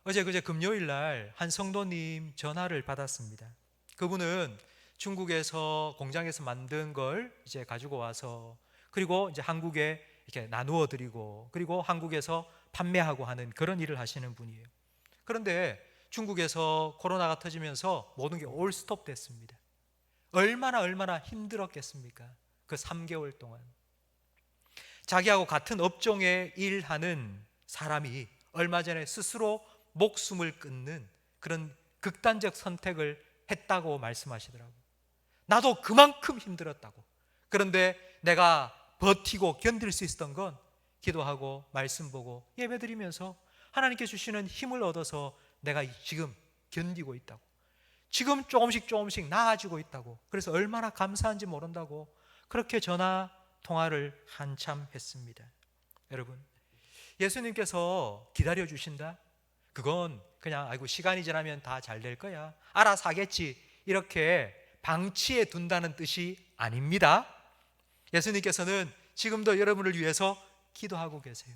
그제 금요일 날 한 성도님 전화를 받았습니다. 그분은 중국에서 공장에서 만든 걸 이제 가지고 와서, 그리고 이제 한국에 이렇게 나누어 드리고, 그리고 한국에서 판매하고 하는 그런 일을 하시는 분이에요. 그런데 중국에서 코로나가 터지면서 모든 게 올 스톱 됐습니다. 얼마나 힘들었겠습니까? 그 3개월 동안 자기하고 같은 업종에 일하는 사람이 얼마 전에 스스로 목숨을 끊는 그런 극단적 선택을 했다고 말씀하시더라고요. 나도 그만큼 힘들었다고. 그런데 내가 버티고 견딜 수 있었던 건 기도하고 말씀 보고 예배드리면서 하나님께 주시는 힘을 얻어서 내가 지금 견디고 있다고, 지금 조금씩 나아지고 있다고, 그래서 얼마나 감사한지 모른다고 그렇게 전화 통화를 한참 했습니다. 여러분, 예수님께서 기다려 주신다? 그건 그냥 시간이 지나면 다 잘 될 거야, 알아서 하겠지, 이렇게 방치해 둔다는 뜻이 아닙니다. 예수님께서는 지금도 여러분을 위해서 기도하고 계세요.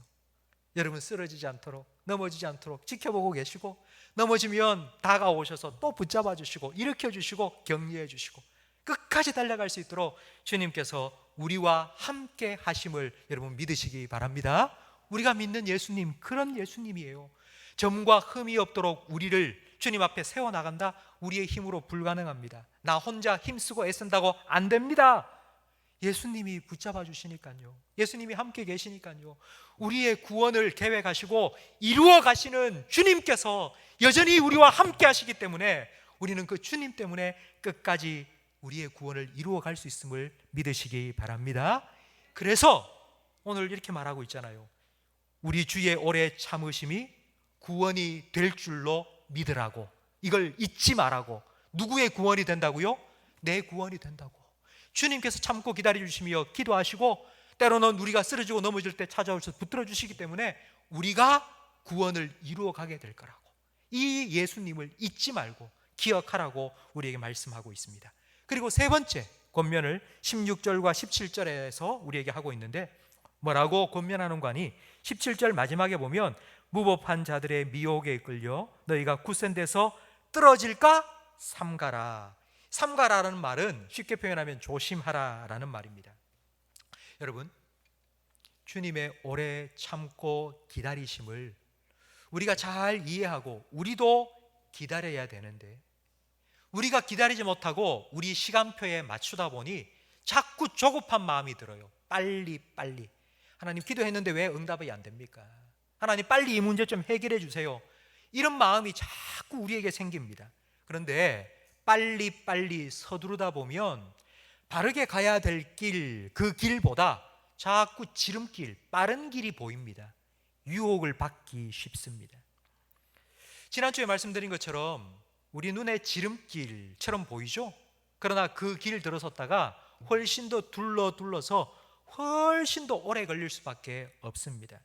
여러분 쓰러지지 않도록, 넘어지지 않도록 지켜보고 계시고, 넘어지면 다가오셔서 또 붙잡아 주시고 일으켜 주시고 격려해 주시고 끝까지 달려갈 수 있도록 주님께서 우리와 함께 하심을 여러분 믿으시기 바랍니다. 우리가 믿는 예수님, 그런 예수님이에요. 점과 흠이 없도록 우리를 주님 앞에 세워나간다? 우리의 힘으로 불가능합니다. 나 혼자 힘쓰고 애쓴다고 안 됩니다. 예수님이 붙잡아 주시니까요. 예수님이 함께 계시니까요. 우리의 구원을 계획하시고 이루어 가시는 주님께서 여전히 우리와 함께 하시기 때문에 우리는 그 주님 때문에 끝까지 우리의 구원을 이루어갈 수 있음을 믿으시기 바랍니다. 그래서 오늘 이렇게 말하고 있잖아요. 우리 주의 오래 참으심이 구원이 될 줄로 믿으라고. 이걸 잊지 말라고. 누구의 구원이 된다고요? 내 구원이 된다고. 주님께서 참고 기다려주시며 기도하시고 때로는 우리가 쓰러지고 넘어질 때 찾아오셔서 붙들어 주시기 때문에 우리가 구원을 이루어가게 될 거라고. 이 예수님을 잊지 말고 기억하라고 우리에게 말씀하고 있습니다. 그리고 세 번째 권면을 16절과 17절에서 우리에게 하고 있는데 뭐라고 권면하는 거니? 17절 마지막에 보면 무법한 자들의 미혹에 이끌려 너희가 굳센 데서 떨어질까 삼가라. 삼가라는 말은 쉽게 표현하면 조심하라라는 말입니다. 여러분, 주님의 오래 참고 기다리심을 우리가 잘 이해하고 우리도 기다려야 되는데 우리가 기다리지 못하고 우리 시간표에 맞추다 보니 자꾸 조급한 마음이 들어요. 빨리 하나님 기도했는데 왜 응답이 안 됩니까? 하나님 빨리 이 문제 좀 해결해 주세요. 이런 마음이 자꾸 우리에게 생깁니다. 그런데 빨리 서두르다 보면 바르게 가야 될 길, 그 길보다 자꾸 지름길, 빠른 길이 보입니다. 유혹을 받기 쉽습니다. 지난주에 말씀드린 것처럼 우리 눈에 지름길처럼 보이죠? 그러나 그 길 들어섰다가 훨씬 더 둘러서 훨씬 더 오래 걸릴 수밖에 없습니다.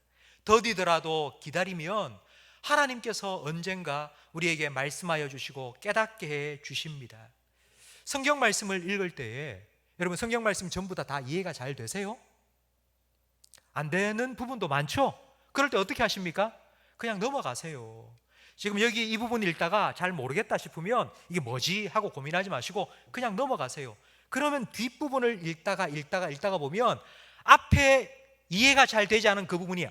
더디더라도 기다리면 하나님께서 언젠가 우리에게 말씀하여 주시고 깨닫게 해 주십니다. 성경 말씀을 읽을 때에 여러분 성경 말씀 전부 다 이해가 잘 되세요? 안 되는 부분도 많죠? 그럴 때 어떻게 하십니까? 그냥 넘어가세요. 지금 여기 이 부분 읽다가 잘 모르겠다 싶으면 이게 뭐지 하고 고민하지 마시고 그냥 넘어가세요. 그러면 뒷부분을 읽다가 보면 앞에 이해가 잘 되지 않은 그 부분이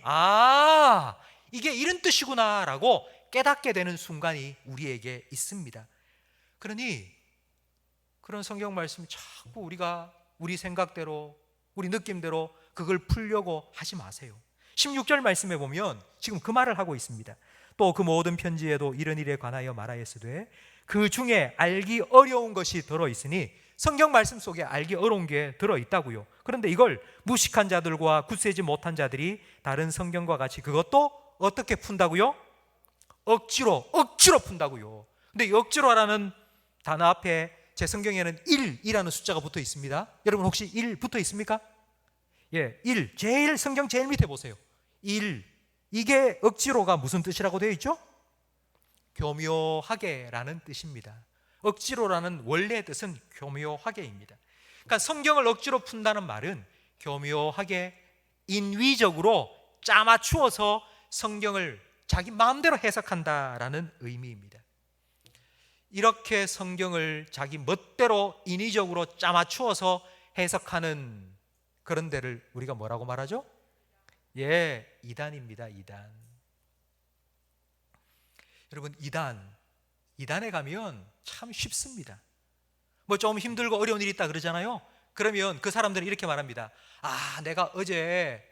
이게 이런 뜻이구나 라고 깨닫게 되는 순간이 우리에게 있습니다. 그러니 그런 성경 말씀 자꾸 우리가 우리 생각대로 우리 느낌대로 그걸 풀려고 하지 마세요. 16절 말씀에 보면 지금 그 말을 하고 있습니다. 또 그 모든 편지에도 이런 일에 관하여 말하였으되 그 중에 알기 어려운 것이 들어있으니 성경 말씀 속에 알기 어려운 게 들어있다고요. 그런데 이걸 무식한 자들과 굳세지 못한 자들이 다른 성경과 같이 그것도 어떻게 푼다고요? 억지로 푼다고요. 근데 이 억지로라는 단어 앞에 제 성경에는 1이라는 숫자가 붙어 있습니다. 여러분 혹시 1 붙어 있습니까? 예, 1 제일 성경 제일 밑에 보세요. 1 이게 억지로가 무슨 뜻이라고 되어 있죠? 교묘하게라는 뜻입니다. 억지로라는 원래의 뜻은 교묘하게입니다. 그러니까 성경을 억지로 푼다는 말은 교묘하게 인위적으로 짜맞추어서 성경을 자기 마음대로 해석한다라는 의미입니다. 이렇게 성경을 자기 멋대로 인위적으로 짜맞추어서 해석하는 그런 데를 우리가 뭐라고 말하죠? 예, 이단입니다. 이단. 여러분 이단에 가면 참 쉽습니다. 뭐 좀 힘들고 어려운 일이 있다 그러잖아요. 그러면 그 사람들은 이렇게 말합니다. 내가 어제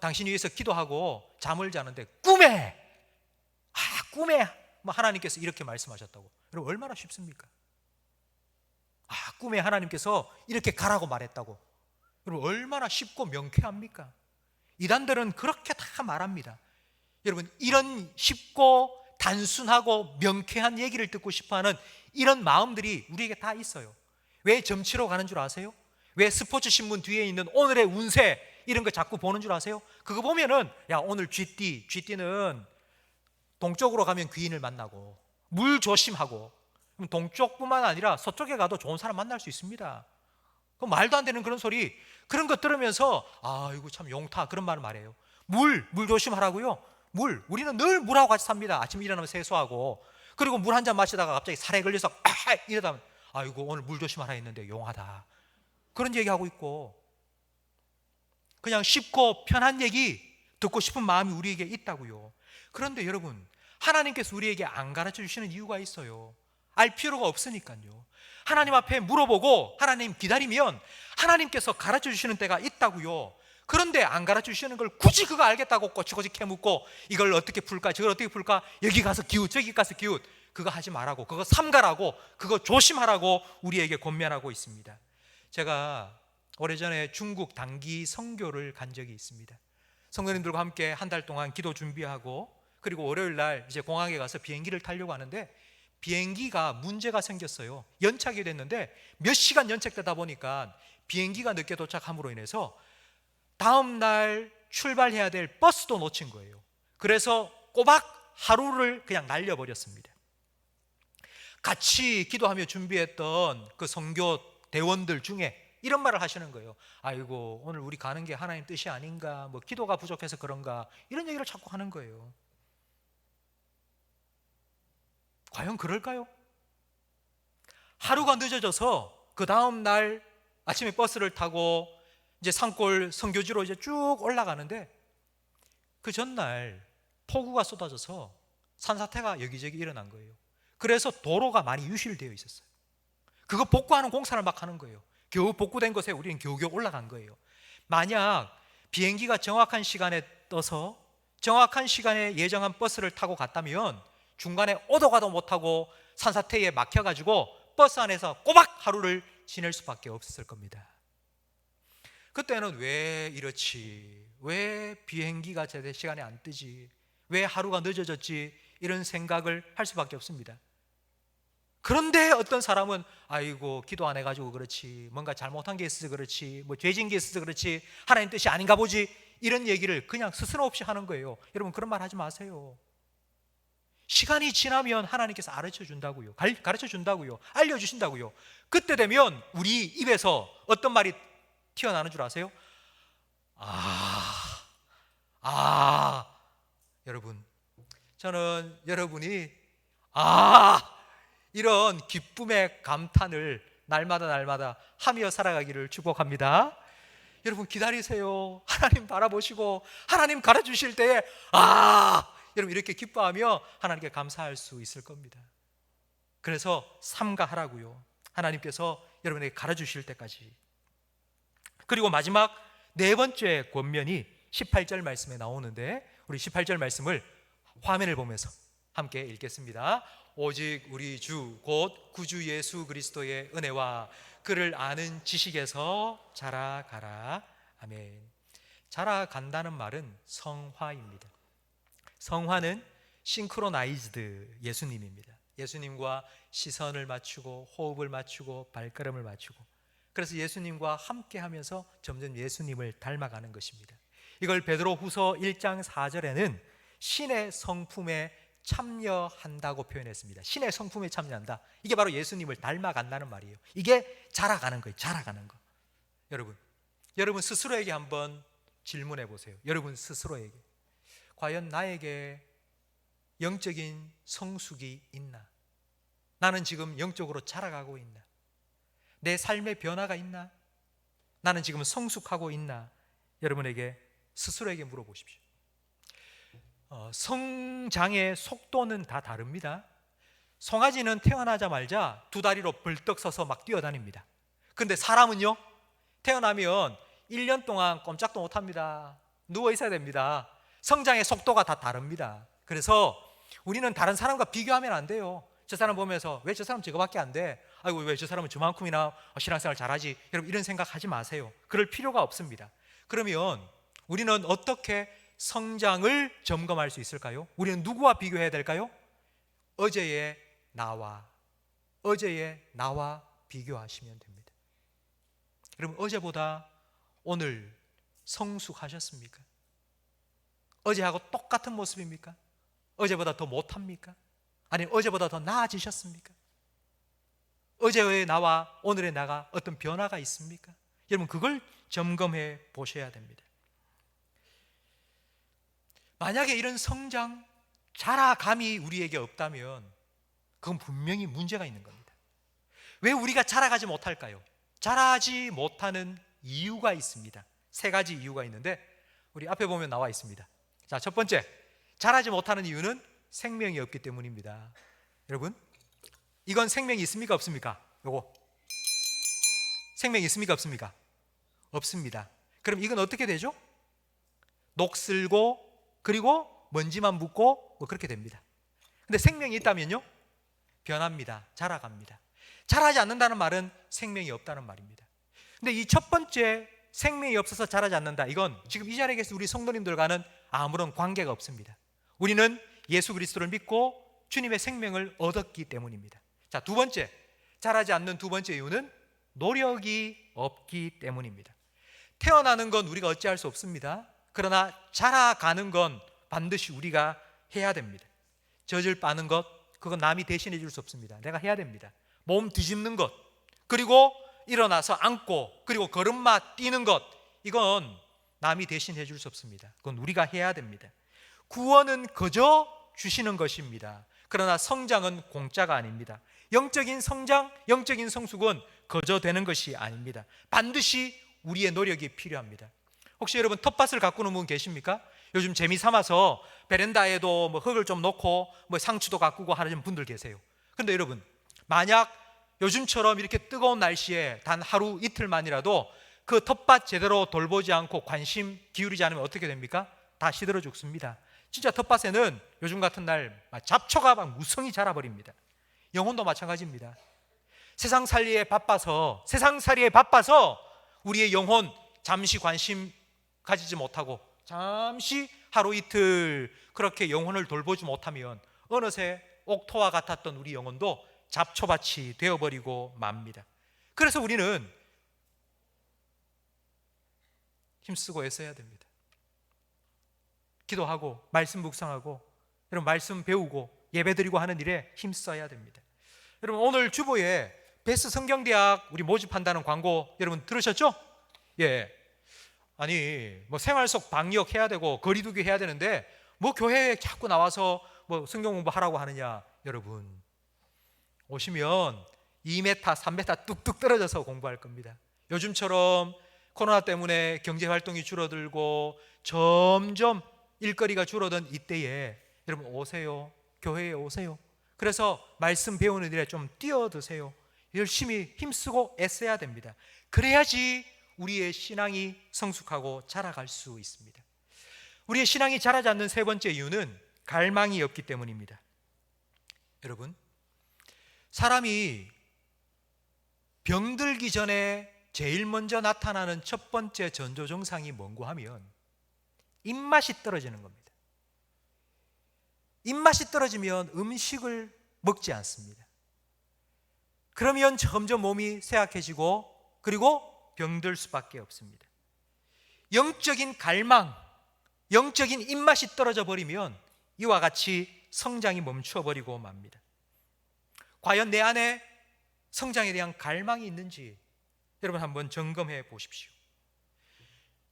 당신 위해서 기도하고 잠을 자는데 꿈에 뭐 하나님께서 이렇게 말씀하셨다고. 여러분 얼마나 쉽습니까? 꿈에 하나님께서 이렇게 가라고 말했다고. 여러분 얼마나 쉽고 명쾌합니까? 이단들은 그렇게 다 말합니다. 여러분 이런 쉽고 단순하고 명쾌한 얘기를 듣고 싶어하는 이런 마음들이 우리에게 다 있어요. 왜 점치러 가는 줄 아세요? 왜 스포츠 신문 뒤에 있는 오늘의 운세 이런 거 자꾸 보는 줄 아세요? 그거 보면은 오늘 쥐띠는 동쪽으로 가면 귀인을 만나고 물 조심하고 동쪽뿐만 아니라 서쪽에 가도 좋은 사람 만날 수 있습니다. 그 말도 안 되는 그런 소리 그런 거 들으면서 이거 참 용타 그런 말을 말해요. 물 조심하라고요. 우리는 늘 물하고 같이 삽니다. 아침에 일어나면 세수하고 그리고 물 한 잔 마시다가 갑자기 살에 걸려서 이러다 이거 오늘 물 조심하라 했는데 용하다 그런 얘기하고 있고 그냥 쉽고 편한 얘기 듣고 싶은 마음이 우리에게 있다고요. 그런데 여러분 하나님께서 우리에게 안 가르쳐 주시는 이유가 있어요. 알 필요가 없으니까요. 하나님 앞에 물어보고 하나님 기다리면 하나님께서 가르쳐 주시는 때가 있다고요. 그런데 안 가르쳐 주시는 걸 굳이 그거 알겠다고 꼬치꼬치 캐묻고 이걸 어떻게 풀까 저걸 어떻게 풀까 여기 가서 기웃 저기 가서 기웃 그거 하지 말라고, 그거 삼가라고, 그거 조심하라고 우리에게 권면하고 있습니다. 제가 오래전에 중국 단기 선교를 간 적이 있습니다. 성도님들과 함께 한 달 동안 기도 준비하고, 그리고 월요일 날 이제 공항에 가서 비행기를 타려고 하는데 비행기가 문제가 생겼어요. 연착이 됐는데 몇 시간 연착되다 보니까 비행기가 늦게 도착함으로 인해서 다음 날 출발해야 될 버스도 놓친 거예요. 그래서 꼬박 하루를 그냥 날려버렸습니다. 같이 기도하며 준비했던 그 선교 대원들 중에 이런 말을 하시는 거예요. 아이고, 오늘 우리 가는 게 하나님 뜻이 아닌가, 뭐 기도가 부족해서 그런가, 이런 얘기를 자꾸 하는 거예요. 과연 그럴까요? 하루가 늦어져서 그 다음 날 아침에 버스를 타고 이제 산골 선교지로 이제 쭉 올라가는데 그 전날 폭우가 쏟아져서 산사태가 여기저기 일어난 거예요. 그래서 도로가 많이 유실되어 있었어요. 그거 복구하는 공사를 막 하는 거예요. 겨우 복구된 곳에 우리는 겨우겨우 올라간 거예요. 만약 비행기가 정확한 시간에 떠서 정확한 시간에 예정한 버스를 타고 갔다면 중간에 오도 가도 못하고 산사태에 막혀가지고 버스 안에서 꼬박 하루를 지낼 수밖에 없었을 겁니다. 그때는 왜 이렇지? 왜 비행기가 제대 시간에 안 뜨지? 왜 하루가 늦어졌지? 이런 생각을 할 수밖에 없습니다. 그런데 어떤 사람은 아이고, 기도 안 해가지고 그렇지, 뭔가 잘못한 게 있어서 그렇지, 뭐 죄진 게 있어서 그렇지, 하나님 뜻이 아닌가 보지, 이런 얘기를 그냥 스스럼 없이 하는 거예요. 여러분, 그런 말 하지 마세요. 시간이 지나면 하나님께서 가르쳐 준다고요. 알려주신다고요. 그때 되면 우리 입에서 어떤 말이 튀어나오는 줄 아세요? 여러분, 저는 여러분이 이런 기쁨의 감탄을 날마다 하며 살아가기를 축복합니다. 여러분, 기다리세요. 하나님 바라보시고 하나님 가르쳐주실 때에 여러분 이렇게 기뻐하며 하나님께 감사할 수 있을 겁니다. 그래서 삼가하라고요. 하나님께서 여러분에게 가르쳐주실 때까지. 그리고 마지막 네 번째 권면이 18절 말씀에 나오는데, 우리 18절 말씀을 화면을 보면서 함께 읽겠습니다. 오직 우리 주 곧 구주 예수 그리스도의 은혜와 그를 아는 지식에서 자라가라. 아멘. 자라간다는 말은 성화입니다. 성화는 싱크로나이즈드 예수님입니다. 예수님과 시선을 맞추고 호흡을 맞추고 발걸음을 맞추고, 그래서 예수님과 함께 하면서 점점 예수님을 닮아가는 것입니다. 이걸 베드로후서 1장 4절에는 신의 성품에 참여한다고 표현했습니다. 신의 성품에 참여한다. 이게 바로 예수님을 닮아간다는 말이에요. 이게 자라가는 거예요. 자라가는 거. 여러분 스스로에게 한번 질문해 보세요. 여러분 스스로에게, 과연 나에게 영적인 성숙이 있나? 나는 지금 영적으로 자라가고 있나? 내 삶의 변화가 있나? 나는 지금 성숙하고 있나? 여러분에게 스스로에게 물어보십시오. 성장의 속도는 다 다릅니다. 송아지는 태어나자마자 두 다리로 벌떡 서서 막 뛰어다닙니다. 근데 사람은요, 태어나면 1년 동안 꼼짝도 못합니다. 누워 있어야 됩니다. 성장의 속도가 다 다릅니다. 그래서 우리는 다른 사람과 비교하면 안 돼요. 저 사람 보면서 왜 저 사람 저거밖에 안 돼? 아이고, 왜 저 사람은 저만큼이나 신앙생활 잘하지? 여러분, 이런 생각하지 마세요. 그럴 필요가 없습니다. 그러면 우리는 어떻게 성장을 점검할 수 있을까요? 우리는 누구와 비교해야 될까요? 어제의 나와 비교하시면 됩니다. 여러분, 어제보다 오늘 성숙하셨습니까? 어제하고 똑같은 모습입니까? 어제보다 더 못합니까? 아니면 어제보다 더 나아지셨습니까? 어제의 나와 오늘의 나가 어떤 변화가 있습니까? 여러분, 그걸 점검해 보셔야 됩니다. 만약에 이런 성장, 자라감이 우리에게 없다면 그건 분명히 문제가 있는 겁니다. 왜 우리가 자라가지 못할까요? 자라지 못하는 이유가 있습니다. 세 가지 이유가 있는데 우리 앞에 보면 나와 있습니다. 자, 첫 번째, 자라지 못하는 이유는 생명이 없기 때문입니다. 여러분, 이건 생명이 있습니까? 없습니까? 요거 생명이 있습니까? 없습니까? 없습니다. 그럼 이건 어떻게 되죠? 녹슬고 그리고 먼지만 묻고 뭐 그렇게 됩니다. 근데 생명이 있다면요? 변합니다. 자라갑니다. 자라지 않는다는 말은 생명이 없다는 말입니다. 근데 이 첫 번째 생명이 없어서 자라지 않는다, 이건 지금 이 자리에 계신 우리 성도님들과는 아무런 관계가 없습니다. 우리는 예수 그리스도를 믿고 주님의 생명을 얻었기 때문입니다. 자, 두 번째, 자라지 않는 두 번째 이유는 노력이 없기 때문입니다. 태어나는 건 우리가 어찌할 수 없습니다. 그러나 자라가는 건 반드시 우리가 해야 됩니다. 젖을 빠는 것, 그건 남이 대신해 줄 수 없습니다. 내가 해야 됩니다. 몸 뒤집는 것, 그리고 일어나서 앉고, 그리고 걸음마 뛰는 것, 이건 남이 대신해 줄 수 없습니다. 그건 우리가 해야 됩니다. 구원은 그저 주시는 것입니다. 그러나 성장은 공짜가 아닙니다. 영적인 성장, 영적인 성숙은 거저 되는 것이 아닙니다. 반드시 우리의 노력이 필요합니다. 혹시 여러분 텃밭을 가꾸는 분 계십니까? 요즘 재미 삼아서 베란다에도 뭐 흙을 좀 놓고 뭐 상추도 가꾸고 하는 분들 계세요. 근데 여러분, 만약 요즘처럼 이렇게 뜨거운 날씨에 단 하루 이틀만이라도 그 텃밭 제대로 돌보지 않고 관심 기울이지 않으면 어떻게 됩니까? 다 시들어 죽습니다. 진짜 텃밭에는 요즘 같은 날 잡초가 막 무성히 자라버립니다. 영혼도 마찬가지입니다. 세상살이에 바빠서 우리의 영혼 잠시 관심 가지지 못하고 잠시 하루 이틀 그렇게 영혼을 돌보지 못하면 어느새 옥토와 같았던 우리 영혼도 잡초밭이 되어버리고 맙니다. 그래서 우리는 힘쓰고 애써야 됩니다. 기도하고 말씀 묵상하고 여러분 말씀 배우고 예배드리고 하는 일에 힘써야 됩니다. 여러분 오늘 주보에 베스 성경대학 우리 모집한다는 광고 여러분 들으셨죠? 예. 아니 뭐 생활 속 방역 해야 되고 거리두기 해야 되는데 뭐 교회에 자꾸 나와서 뭐 성경 공부하라고 하느냐. 여러분 오시면 2m, 3m 뚝뚝 떨어져서 공부할 겁니다. 요즘처럼 코로나 때문에 경제 활동이 줄어들고 점점 일거리가 줄어든 이때에 여러분 오세요. 교회에 오세요. 그래서 말씀 배우는 일에 좀 뛰어드세요. 열심히 힘쓰고 애써야 됩니다. 그래야지 우리의 신앙이 성숙하고 자라갈 수 있습니다. 우리의 신앙이 자라지 않는 세 번째 이유는 갈망이 없기 때문입니다. 여러분, 사람이 병들기 전에 제일 먼저 나타나는 첫 번째 전조증상이 뭔고 하면 입맛이 떨어지는 겁니다. 입맛이 떨어지면 음식을 먹지 않습니다. 그러면 점점 몸이 쇠약해지고 그리고 병들 수밖에 없습니다. 영적인 갈망, 영적인 입맛이 떨어져 버리면 이와 같이 성장이 멈추어 버리고 맙니다. 과연 내 안에 성장에 대한 갈망이 있는지 여러분 한번 점검해 보십시오.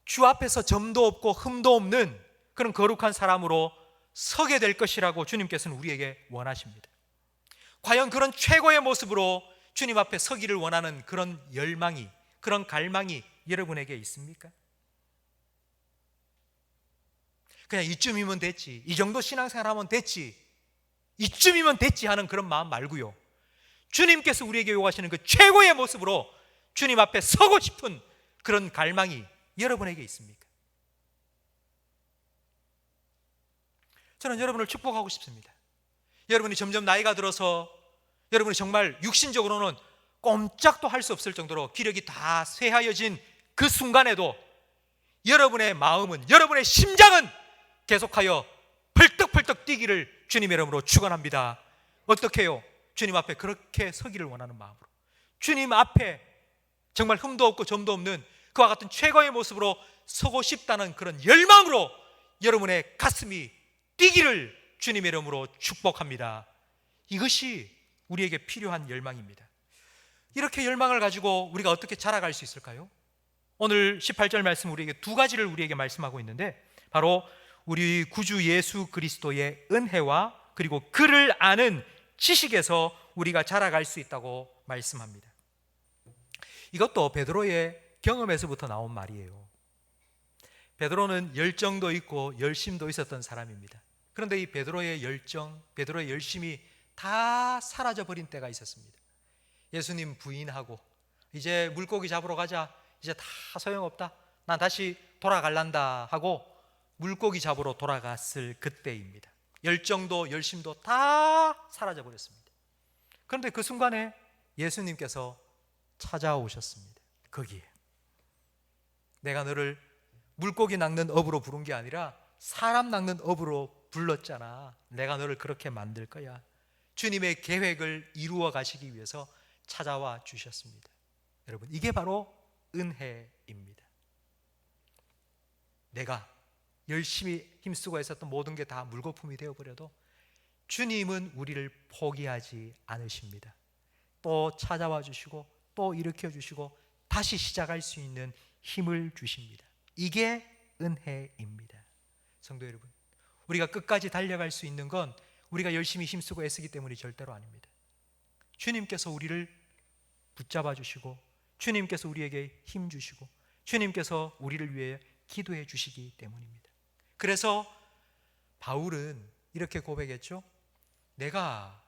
주 앞에서 점도 없고 흠도 없는 그런 거룩한 사람으로 서게 될 것이라고 주님께서는 우리에게 원하십니다. 과연 그런 최고의 모습으로 주님 앞에 서기를 원하는 그런 열망이, 그런 갈망이 여러분에게 있습니까? 그냥 이쯤이면 됐지, 이 정도 신앙생활하면 됐지, 이쯤이면 됐지 하는 그런 마음 말고요, 주님께서 우리에게 요구하시는 그 최고의 모습으로 주님 앞에 서고 싶은 그런 갈망이 여러분에게 있습니까? 저는 여러분을 축복하고 싶습니다. 여러분이 점점 나이가 들어서 여러분이 정말 육신적으로는 꼼짝도 할 수 없을 정도로 기력이 다 쇠하여진 그 순간에도 여러분의 마음은, 여러분의 심장은 계속하여 펄떡펄떡 뛰기를 주님의 이름으로 축원합니다. 어떻게 해요? 주님 앞에 그렇게 서기를 원하는 마음으로, 주님 앞에 정말 흠도 없고 점도 없는 그와 같은 최고의 모습으로 서고 싶다는 그런 열망으로 여러분의 가슴이 뛰기를 주님의 이름으로 축복합니다. 이것이 우리에게 필요한 열망입니다. 이렇게 열망을 가지고 우리가 어떻게 자라갈 수 있을까요? 오늘 18절 말씀 우리에게 두 가지를 우리에게 말씀하고 있는데, 바로 우리 구주 예수 그리스도의 은혜와 그리고 그를 아는 지식에서 우리가 자라갈 수 있다고 말씀합니다. 이것도 베드로의 경험에서부터 나온 말이에요. 베드로는 열정도 있고 열심도 있었던 사람입니다. 그런데 이 베드로의 열정, 베드로의 열심이 다 사라져버린 때가 있었습니다. 예수님 부인하고 이제 물고기 잡으러 가자, 이제 다 소용없다, 난 다시 돌아갈란다 하고 물고기 잡으러 돌아갔을 그때입니다. 열정도 열심도 다 사라져버렸습니다. 그런데 그 순간에 예수님께서 찾아오셨습니다. 거기에 내가 너를 물고기 낚는 업으로 부른 게 아니라 사람 낚는 업으로 불렀잖아. 내가 너를 그렇게 만들 거야. 주님의 계획을 이루어 가시기 위해서 찾아와 주셨습니다. 여러분, 이게 바로 은혜입니다. 내가 열심히 힘쓰고 했었던 모든 게 다 물거품이 되어버려도 주님은 우리를 포기하지 않으십니다. 또 찾아와 주시고 또 일으켜 주시고 다시 시작할 수 있는 힘을 주십니다. 이게 은혜입니다. 성도 여러분, 우리가 끝까지 달려갈 수 있는 건 우리가 열심히 힘쓰고 애쓰기 때문이 절대로 아닙니다. 주님께서 우리를 붙잡아 주시고 주님께서 우리에게 힘 주시고 주님께서 우리를 위해 기도해 주시기 때문입니다. 그래서 바울은 이렇게 고백했죠. 내가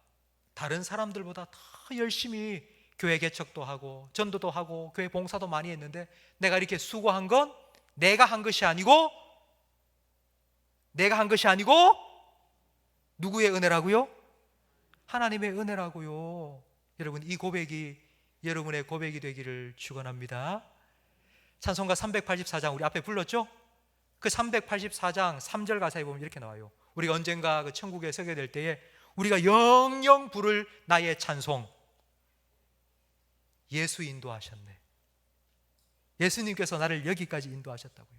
다른 사람들보다 더 열심히 교회 개척도 하고 전도도 하고 교회 봉사도 많이 했는데 내가 이렇게 수고한 건 내가 한 것이 아니고 누구의 은혜라고요? 하나님의 은혜라고요. 여러분, 이 고백이 여러분의 고백이 되기를 축원합니다. 찬송가 384장 우리 앞에 불렀죠? 그 384장 3절 가사에 보면 이렇게 나와요. 우리가 언젠가 그 천국에 서게 될 때에 우리가 영영 부를 나의 찬송, 예수 인도하셨네. 예수님께서 나를 여기까지 인도하셨다고요.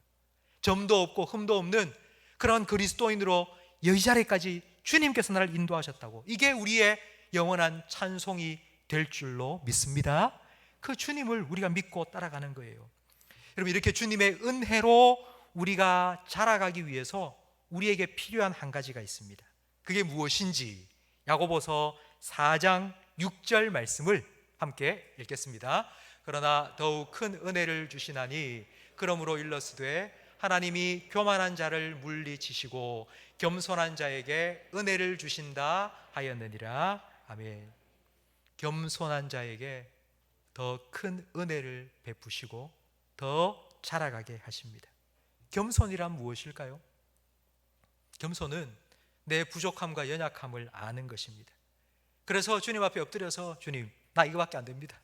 점도 없고 흠도 없는 그런 그리스도인으로 이 자리까지 주님께서 나를 인도하셨다고. 이게 우리의 영원한 찬송이 될 줄로 믿습니다. 그 주님을 우리가 믿고 따라가는 거예요. 여러분, 이렇게 주님의 은혜로 우리가 자라가기 위해서 우리에게 필요한 한 가지가 있습니다. 그게 무엇인지 야고보서 4장 6절 말씀을 함께 읽겠습니다. 그러나 더욱 큰 은혜를 주시나니 그러므로 일러스되 하나님이 교만한 자를 물리치시고 겸손한 자에게 은혜를 주신다 하였느니라. 아멘. 겸손한 자에게 더 큰 은혜를 베푸시고 더 자라가게 하십니다. 겸손이란 무엇일까요? 겸손은 내 부족함과 연약함을 아는 것입니다. 그래서 주님 앞에 엎드려서 주님, 나 이거밖에 안 됩니다.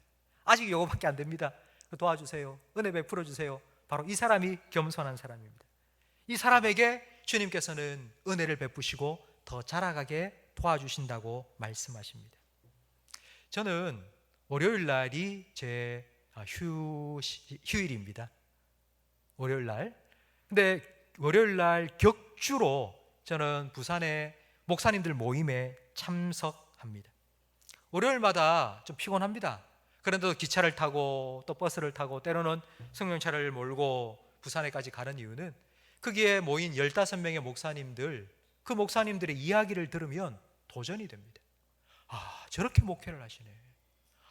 아직 이거밖에 안 됩니다. 도와주세요. 은혜 베풀어 주세요. 바로 이 사람이 겸손한 사람입니다. 이 사람에게 주님께서는 은혜를 베푸시고 더 자라가게 도와주신다고 말씀하십니다. 저는 월요일 날이 제 휴일입니다. 월요일 날. 근데 월요일 날 격주로 저는 부산의 목사님들 모임에 참석합니다. 월요일마다 좀 피곤합니다. 그런데도 기차를 타고 또 버스를 타고 때로는 승용차를 몰고 부산에까지 가는 이유는 거기에 모인 15명의 목사님들, 그 목사님들의 이야기를 들으면 도전이 됩니다. 아, 저렇게 목회를 하시네.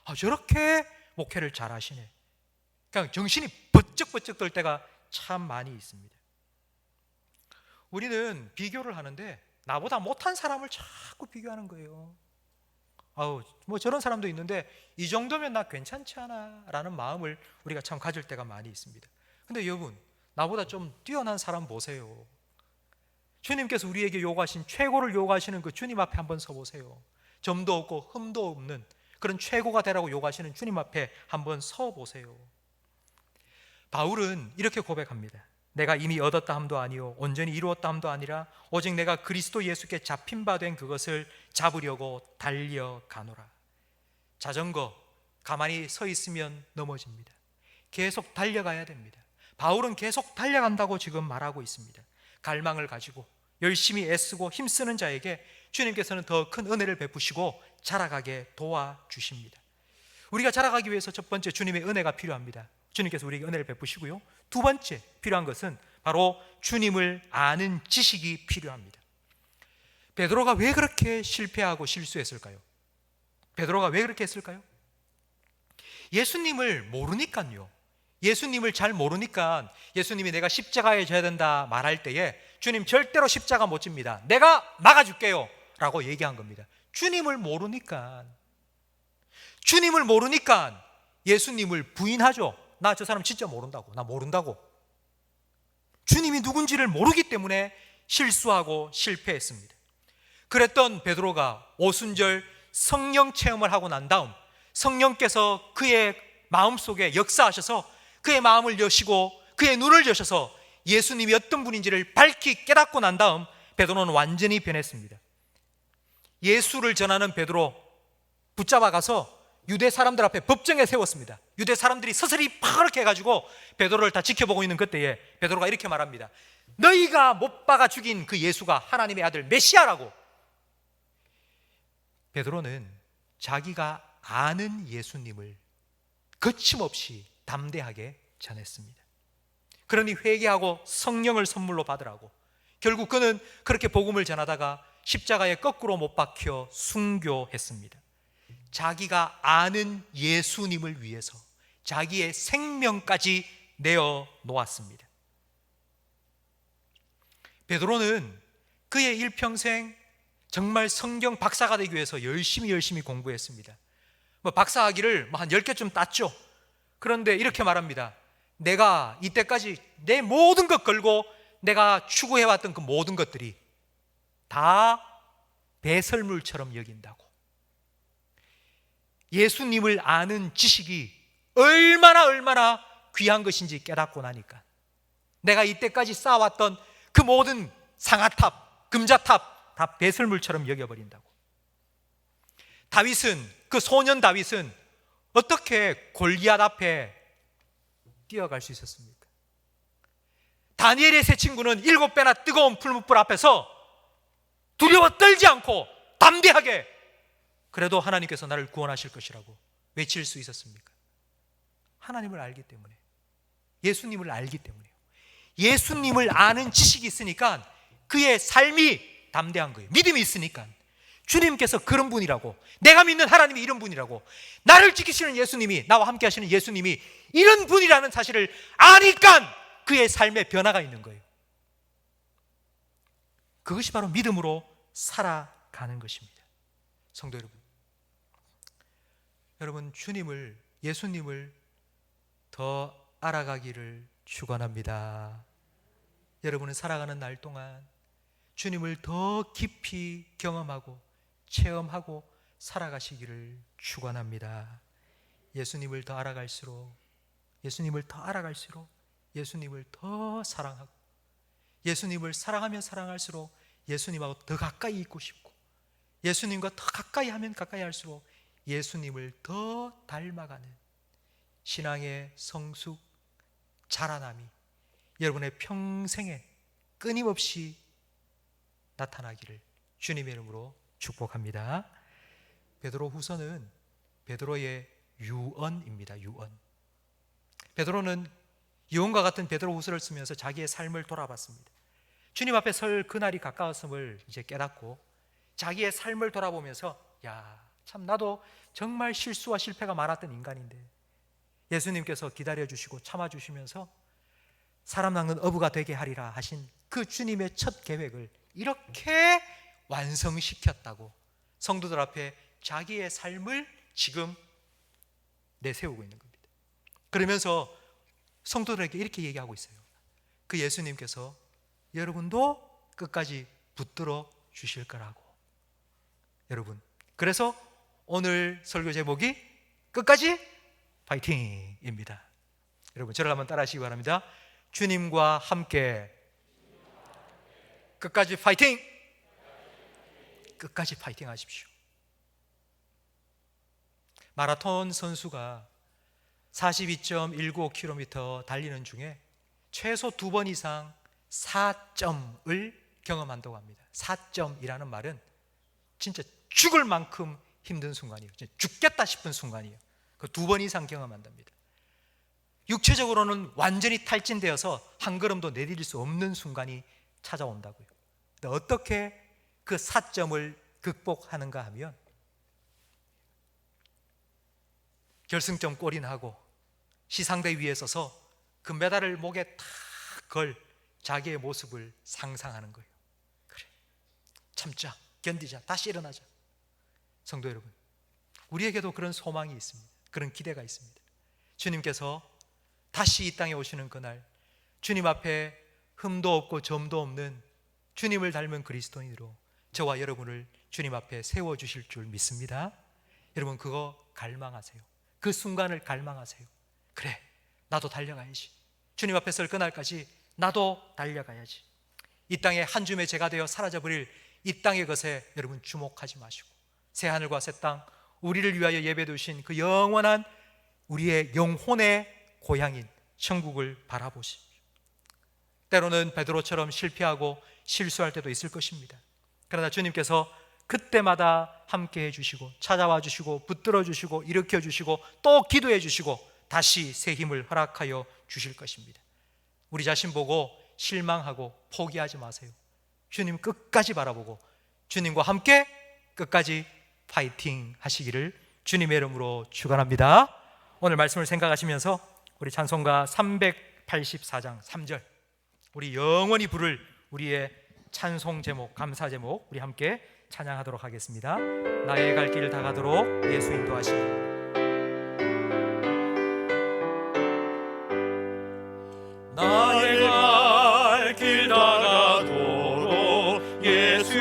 아, 저렇게 목회를 잘 하시네. 그냥 정신이 번쩍번쩍 들 때가 참 많이 있습니다. 우리는 비교를 하는데 나보다 못한 사람을 자꾸 비교하는 거예요. 아우, 뭐 저런 사람도 있는데 이 정도면 나 괜찮지 않아 라는 마음을 우리가 참 가질 때가 많이 있습니다. 근데 여러분, 나보다 좀 뛰어난 사람 보세요. 주님께서 우리에게 요구하신 최고를 요구하시는 그 주님 앞에 한번 서보세요. 점도 없고 흠도 없는 그런 최고가 되라고 요구하시는 주님 앞에 한번 서보세요. 바울은 이렇게 고백합니다. 내가 이미 얻었다 함도 아니요 온전히 이루었다 함도 아니라 오직 내가 그리스도 예수께 잡힌 바 된 그것을 잡으려고 달려가노라. 자전거 가만히 서 있으면 넘어집니다. 계속 달려가야 됩니다. 바울은 계속 달려간다고 지금 말하고 있습니다. 갈망을 가지고 열심히 애쓰고 힘쓰는 자에게 주님께서는 더 큰 은혜를 베푸시고 자라가게 도와주십니다. 우리가 자라가기 위해서 첫 번째 주님의 은혜가 필요합니다. 주님께서 우리에게 은혜를 베푸시고요. 두 번째 필요한 것은 바로 주님을 아는 지식이 필요합니다. 베드로가 왜 그렇게 실패하고 실수했을까요? 베드로가 왜 그렇게 했을까요? 예수님을 모르니까요. 예수님을 잘 모르니까 예수님이 내가 십자가에 져야 된다 말할 때에 주님 절대로 십자가 못 집니다. 내가 막아줄게요 라고 얘기한 겁니다. 주님을 모르니까 예수님을 부인하죠. 나 저 사람 진짜 모른다고. 나 모른다고. 주님이 누군지를 모르기 때문에 실수하고 실패했습니다. 그랬던 베드로가 오순절 성령 체험을 하고 난 다음 성령께서 그의 마음속에 역사하셔서 그의 마음을 여시고 그의 눈을 여셔서 예수님이 어떤 분인지를 밝히 깨닫고 난 다음 베드로는 완전히 변했습니다. 예수를 전하는 베드로 붙잡아가서 유대 사람들 앞에 법정에 세웠습니다. 유대 사람들이 서서히 파랗게 해가지고 베드로를 다 지켜보고 있는 그때에 베드로가 이렇게 말합니다. 너희가 못 박아 죽인 그 예수가 하나님의 아들 메시아라고. 베드로는 자기가 아는 예수님을 거침없이 담대하게 전했습니다. 그러니 회개하고 성령을 선물로 받으라고. 결국 그는 그렇게 복음을 전하다가 십자가에 거꾸로 못 박혀 순교했습니다. 자기가 아는 예수님을 위해서 자기의 생명까지 내어 놓았습니다. 베드로는 그의 일평생 정말 성경 박사가 되기 위해서 열심히 공부했습니다. 박사학위를 한 10개쯤 땄죠. 그런데 이렇게 말합니다. 내가 이때까지 내 모든 것 걸고 내가 추구해왔던 그 모든 것들이 다 배설물처럼 여긴다고. 예수님을 아는 지식이 얼마나 귀한 것인지 깨닫고 나니까 내가 이때까지 쌓아왔던 그 모든 상아탑, 금자탑 다 배설물처럼 여겨버린다고. 그 소년 다윗은 어떻게 골리앗 앞에 뛰어갈 수 있었습니까? 다니엘의 세 친구는 7배나 뜨거운 풀무불 앞에서 두려워 떨지 않고 담대하게 그래도 하나님께서 나를 구원하실 것이라고 외칠 수 있었습니까? 하나님을 알기 때문에, 예수님을 알기 때문에요. 예수님을 아는 지식이 있으니까 그의 삶이 담대한 거예요. 믿음이 있으니까. 주님께서 그런 분이라고, 내가 믿는 하나님이 이런 분이라고, 나를 지키시는 예수님이, 나와 함께 하시는 예수님이 이런 분이라는 사실을 아니까 그의 삶에 변화가 있는 거예요. 그것이 바로 믿음으로 살아가는 것입니다. 성도 여러분, 예수님을 더 알아가기를 축원합니다. 여러분은 살아가는 날 동안 주님을 더 깊이 경험하고 체험하고 살아가시기를 축원합니다. 예수님을 더 알아갈수록 예수님을 더 사랑하고, 예수님을 사랑하면 사랑할수록 예수님하고 더 가까이 있고 싶고, 예수님과 더 가까이 하면 가까이 할수록 예수님을 더 닮아가는 신앙의 성숙, 자라남이 여러분의 평생에 끊임없이 나타나기를 주님의 이름으로 축복합니다. 베드로후서는 베드로의 유언입니다. 유언. 베드로는 유언과 같은 베드로후서를 쓰면서 자기의 삶을 돌아봤습니다. 주님 앞에 설 그날이 가까웠음을 이제 깨닫고 자기의 삶을 돌아보면서 참 나도 정말 실수와 실패가 많았던 인간인데 예수님께서 기다려주시고 참아주시면서 사람 낚는 어부가 되게 하리라 하신 그 주님의 첫 계획을 이렇게 완성시켰다고 성도들 앞에 자기의 삶을 지금 내세우고 있는 겁니다. 그러면서 성도들에게 이렇게 얘기하고 있어요. 그 예수님께서 여러분도 끝까지 붙들어 주실 거라고. 여러분, 그래서 오늘 설교 제목이 끝까지 파이팅입니다. 여러분, 저를 한번 따라 하시기 바랍니다. 주님과 함께 끝까지 파이팅! 끝까지 파이팅 하십시오. 마라톤 선수가 42.195km 달리는 중에 최소 2번 이상 4점을 경험한다고 합니다. 4점이라는 말은 진짜 죽을 만큼 힘든 순간이에요. 진짜 죽겠다 싶은 순간이에요. 그 2번 이상 경험한답니다. 육체적으로는 완전히 탈진되어서 한 걸음도 내디딜 수 없는 순간이 찾아온다고요. 근데 어떻게 그 4점을 극복하는가 하면 결승점 골인하고 시상대 위에 서서 금메달을 목에 탁 걸 자기의 모습을 상상하는 거예요. 그래, 참자, 견디자, 다시 일어나자. 성도 여러분, 우리에게도 그런 소망이 있습니다. 그런 기대가 있습니다. 주님께서 다시 이 땅에 오시는 그날, 주님 앞에 흠도 없고 점도 없는 주님을 닮은 그리스도인으로 저와 여러분을 주님 앞에 세워주실 줄 믿습니다. 여러분, 그거 갈망하세요. 그 순간을 갈망하세요. 그래, 나도 달려가야지. 주님 앞에 설 그날까지 나도 달려가야지. 이 땅에 한 줌의 재가 되어 사라져버릴 이 땅의 것에 여러분 주목하지 마시고, 새하늘과 새 땅, 우리를 위하여 예배두신 그 영원한 우리의 영혼의 고향인 천국을 바라보십시오. 때로는 베드로처럼 실패하고 실수할 때도 있을 것입니다. 그러나 주님께서 그때마다 함께 해주시고 찾아와 주시고 붙들어 주시고 일으켜 주시고 또 기도해 주시고 다시 새 힘을 허락하여 주실 것입니다. 우리 자신 보고 실망하고 포기하지 마세요. 주님 끝까지 바라보고 주님과 함께 끝까지 파이팅 하시기를 주님의 이름으로 축원합니다. 오늘 말씀을 생각하시면서 우리 찬송가 384장 3절, 우리 영원히 부를 우리의 찬송 제목, 감사 제목, 우리 함께 찬양하도록 하겠습니다. 나의 갈 길 다 가도록 예수 인도하시니. 나의 갈 길 다 가도록 예수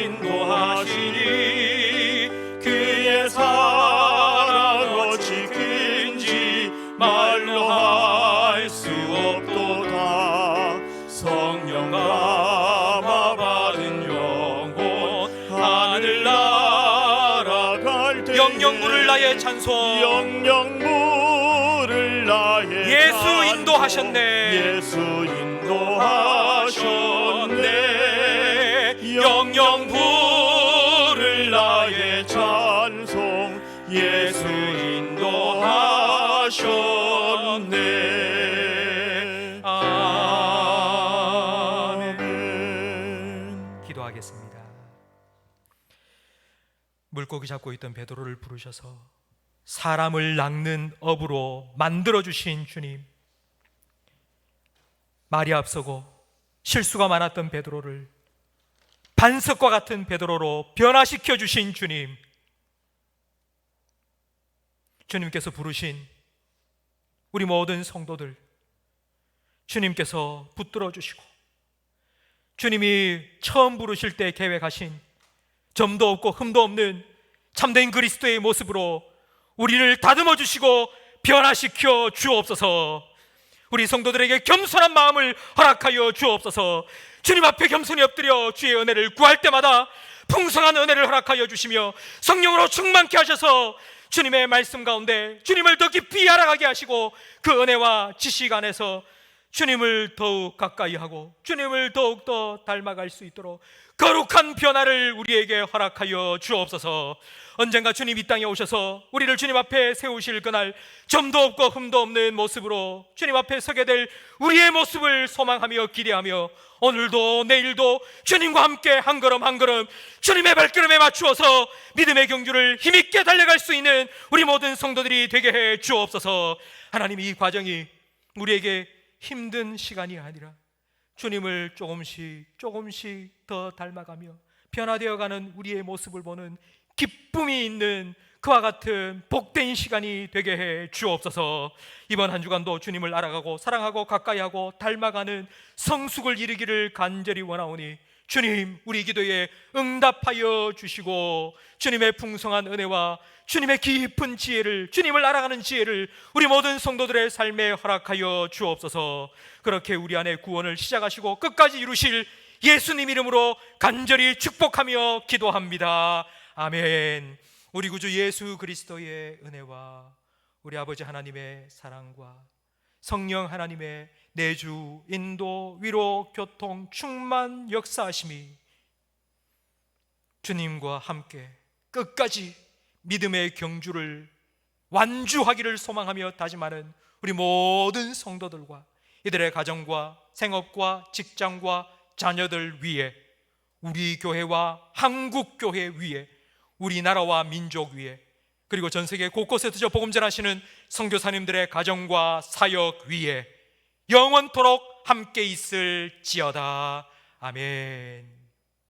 인도하시니 그의 사랑 어찌 큰지 말로 할 수 없도다. 성령 감화 받은 영혼 하늘 날아갈 때 영영 부를 나의 찬송, 영영 부를 나의 예수 찬송. 인도하셨네. 예수 인도하셨네. 영영 부를 나의 찬송. 예수 인도하셨네. 아멘. 기도하겠습니다. 물고기 잡고 있던 베드로를 부르셔서 사람을 낚는 어부로 만들어주신 주님, 말이 앞서고 실수가 많았던 베드로를 반석과 같은 베드로로 변화시켜 주신 주님, 주님께서 부르신 우리 모든 성도들 주님께서 붙들어 주시고, 주님이 처음 부르실 때 계획하신 점도 없고 흠도 없는 참된 그리스도의 모습으로 우리를 다듬어 주시고 변화시켜 주옵소서. 우리 성도들에게 겸손한 마음을 허락하여 주옵소서. 주님 앞에 겸손히 엎드려 주의 은혜를 구할 때마다 풍성한 은혜를 허락하여 주시며 성령으로 충만케 하셔서 주님의 말씀 가운데 주님을 더 깊이 알아가게 하시고 그 은혜와 지식 안에서 주님을 더욱 가까이 하고 주님을 더욱더 닮아갈 수 있도록 거룩한 변화를 우리에게 허락하여 주옵소서. 언젠가 주님 이 땅에 오셔서 우리를 주님 앞에 세우실 그날 점도 없고 흠도 없는 모습으로 주님 앞에 서게 될 우리의 모습을 소망하며 기대하며 오늘도 내일도 주님과 함께 한 걸음 한 걸음 주님의 발걸음에 맞추어서 믿음의 경주를 힘있게 달려갈 수 있는 우리 모든 성도들이 되게 해 주옵소서. 하나님, 이 과정이 우리에게 힘든 시간이 아니라 주님을 조금씩 더 닮아가며 변화되어가는 우리의 모습을 보는 기쁨이 있는 그와 같은 복된 시간이 되게 해 주옵소서. 이번 한 주간도 주님을 알아가고 사랑하고 가까이하고 닮아가는 성숙을 이루기를 간절히 원하오니 주님, 우리 기도에 응답하여 주시고 주님의 풍성한 은혜와 주님의 깊은 지혜를, 주님을 알아가는 지혜를 우리 모든 성도들의 삶에 허락하여 주옵소서. 그렇게 우리 안에 구원을 시작하시고 끝까지 이루실 예수님 이름으로 간절히 축복하며 기도합니다. 아멘. 우리 구주 예수 그리스도의 은혜와 우리 아버지 하나님의 사랑과 성령 하나님의 내주, 인도, 위로, 교통, 충만, 역사하심이 주님과 함께 끝까지 믿음의 경주를 완주하기를 소망하며 다짐하는 우리 모든 성도들과 이들의 가정과 생업과 직장과 자녀들 위에, 우리 교회와 한국 교회 위에, 우리나라와 민족 위에, 그리고 전 세계 곳곳에서 저 복음 전하시는 선교사님들의 가정과 사역 위에 영원토록 함께 있을지어다. 아멘.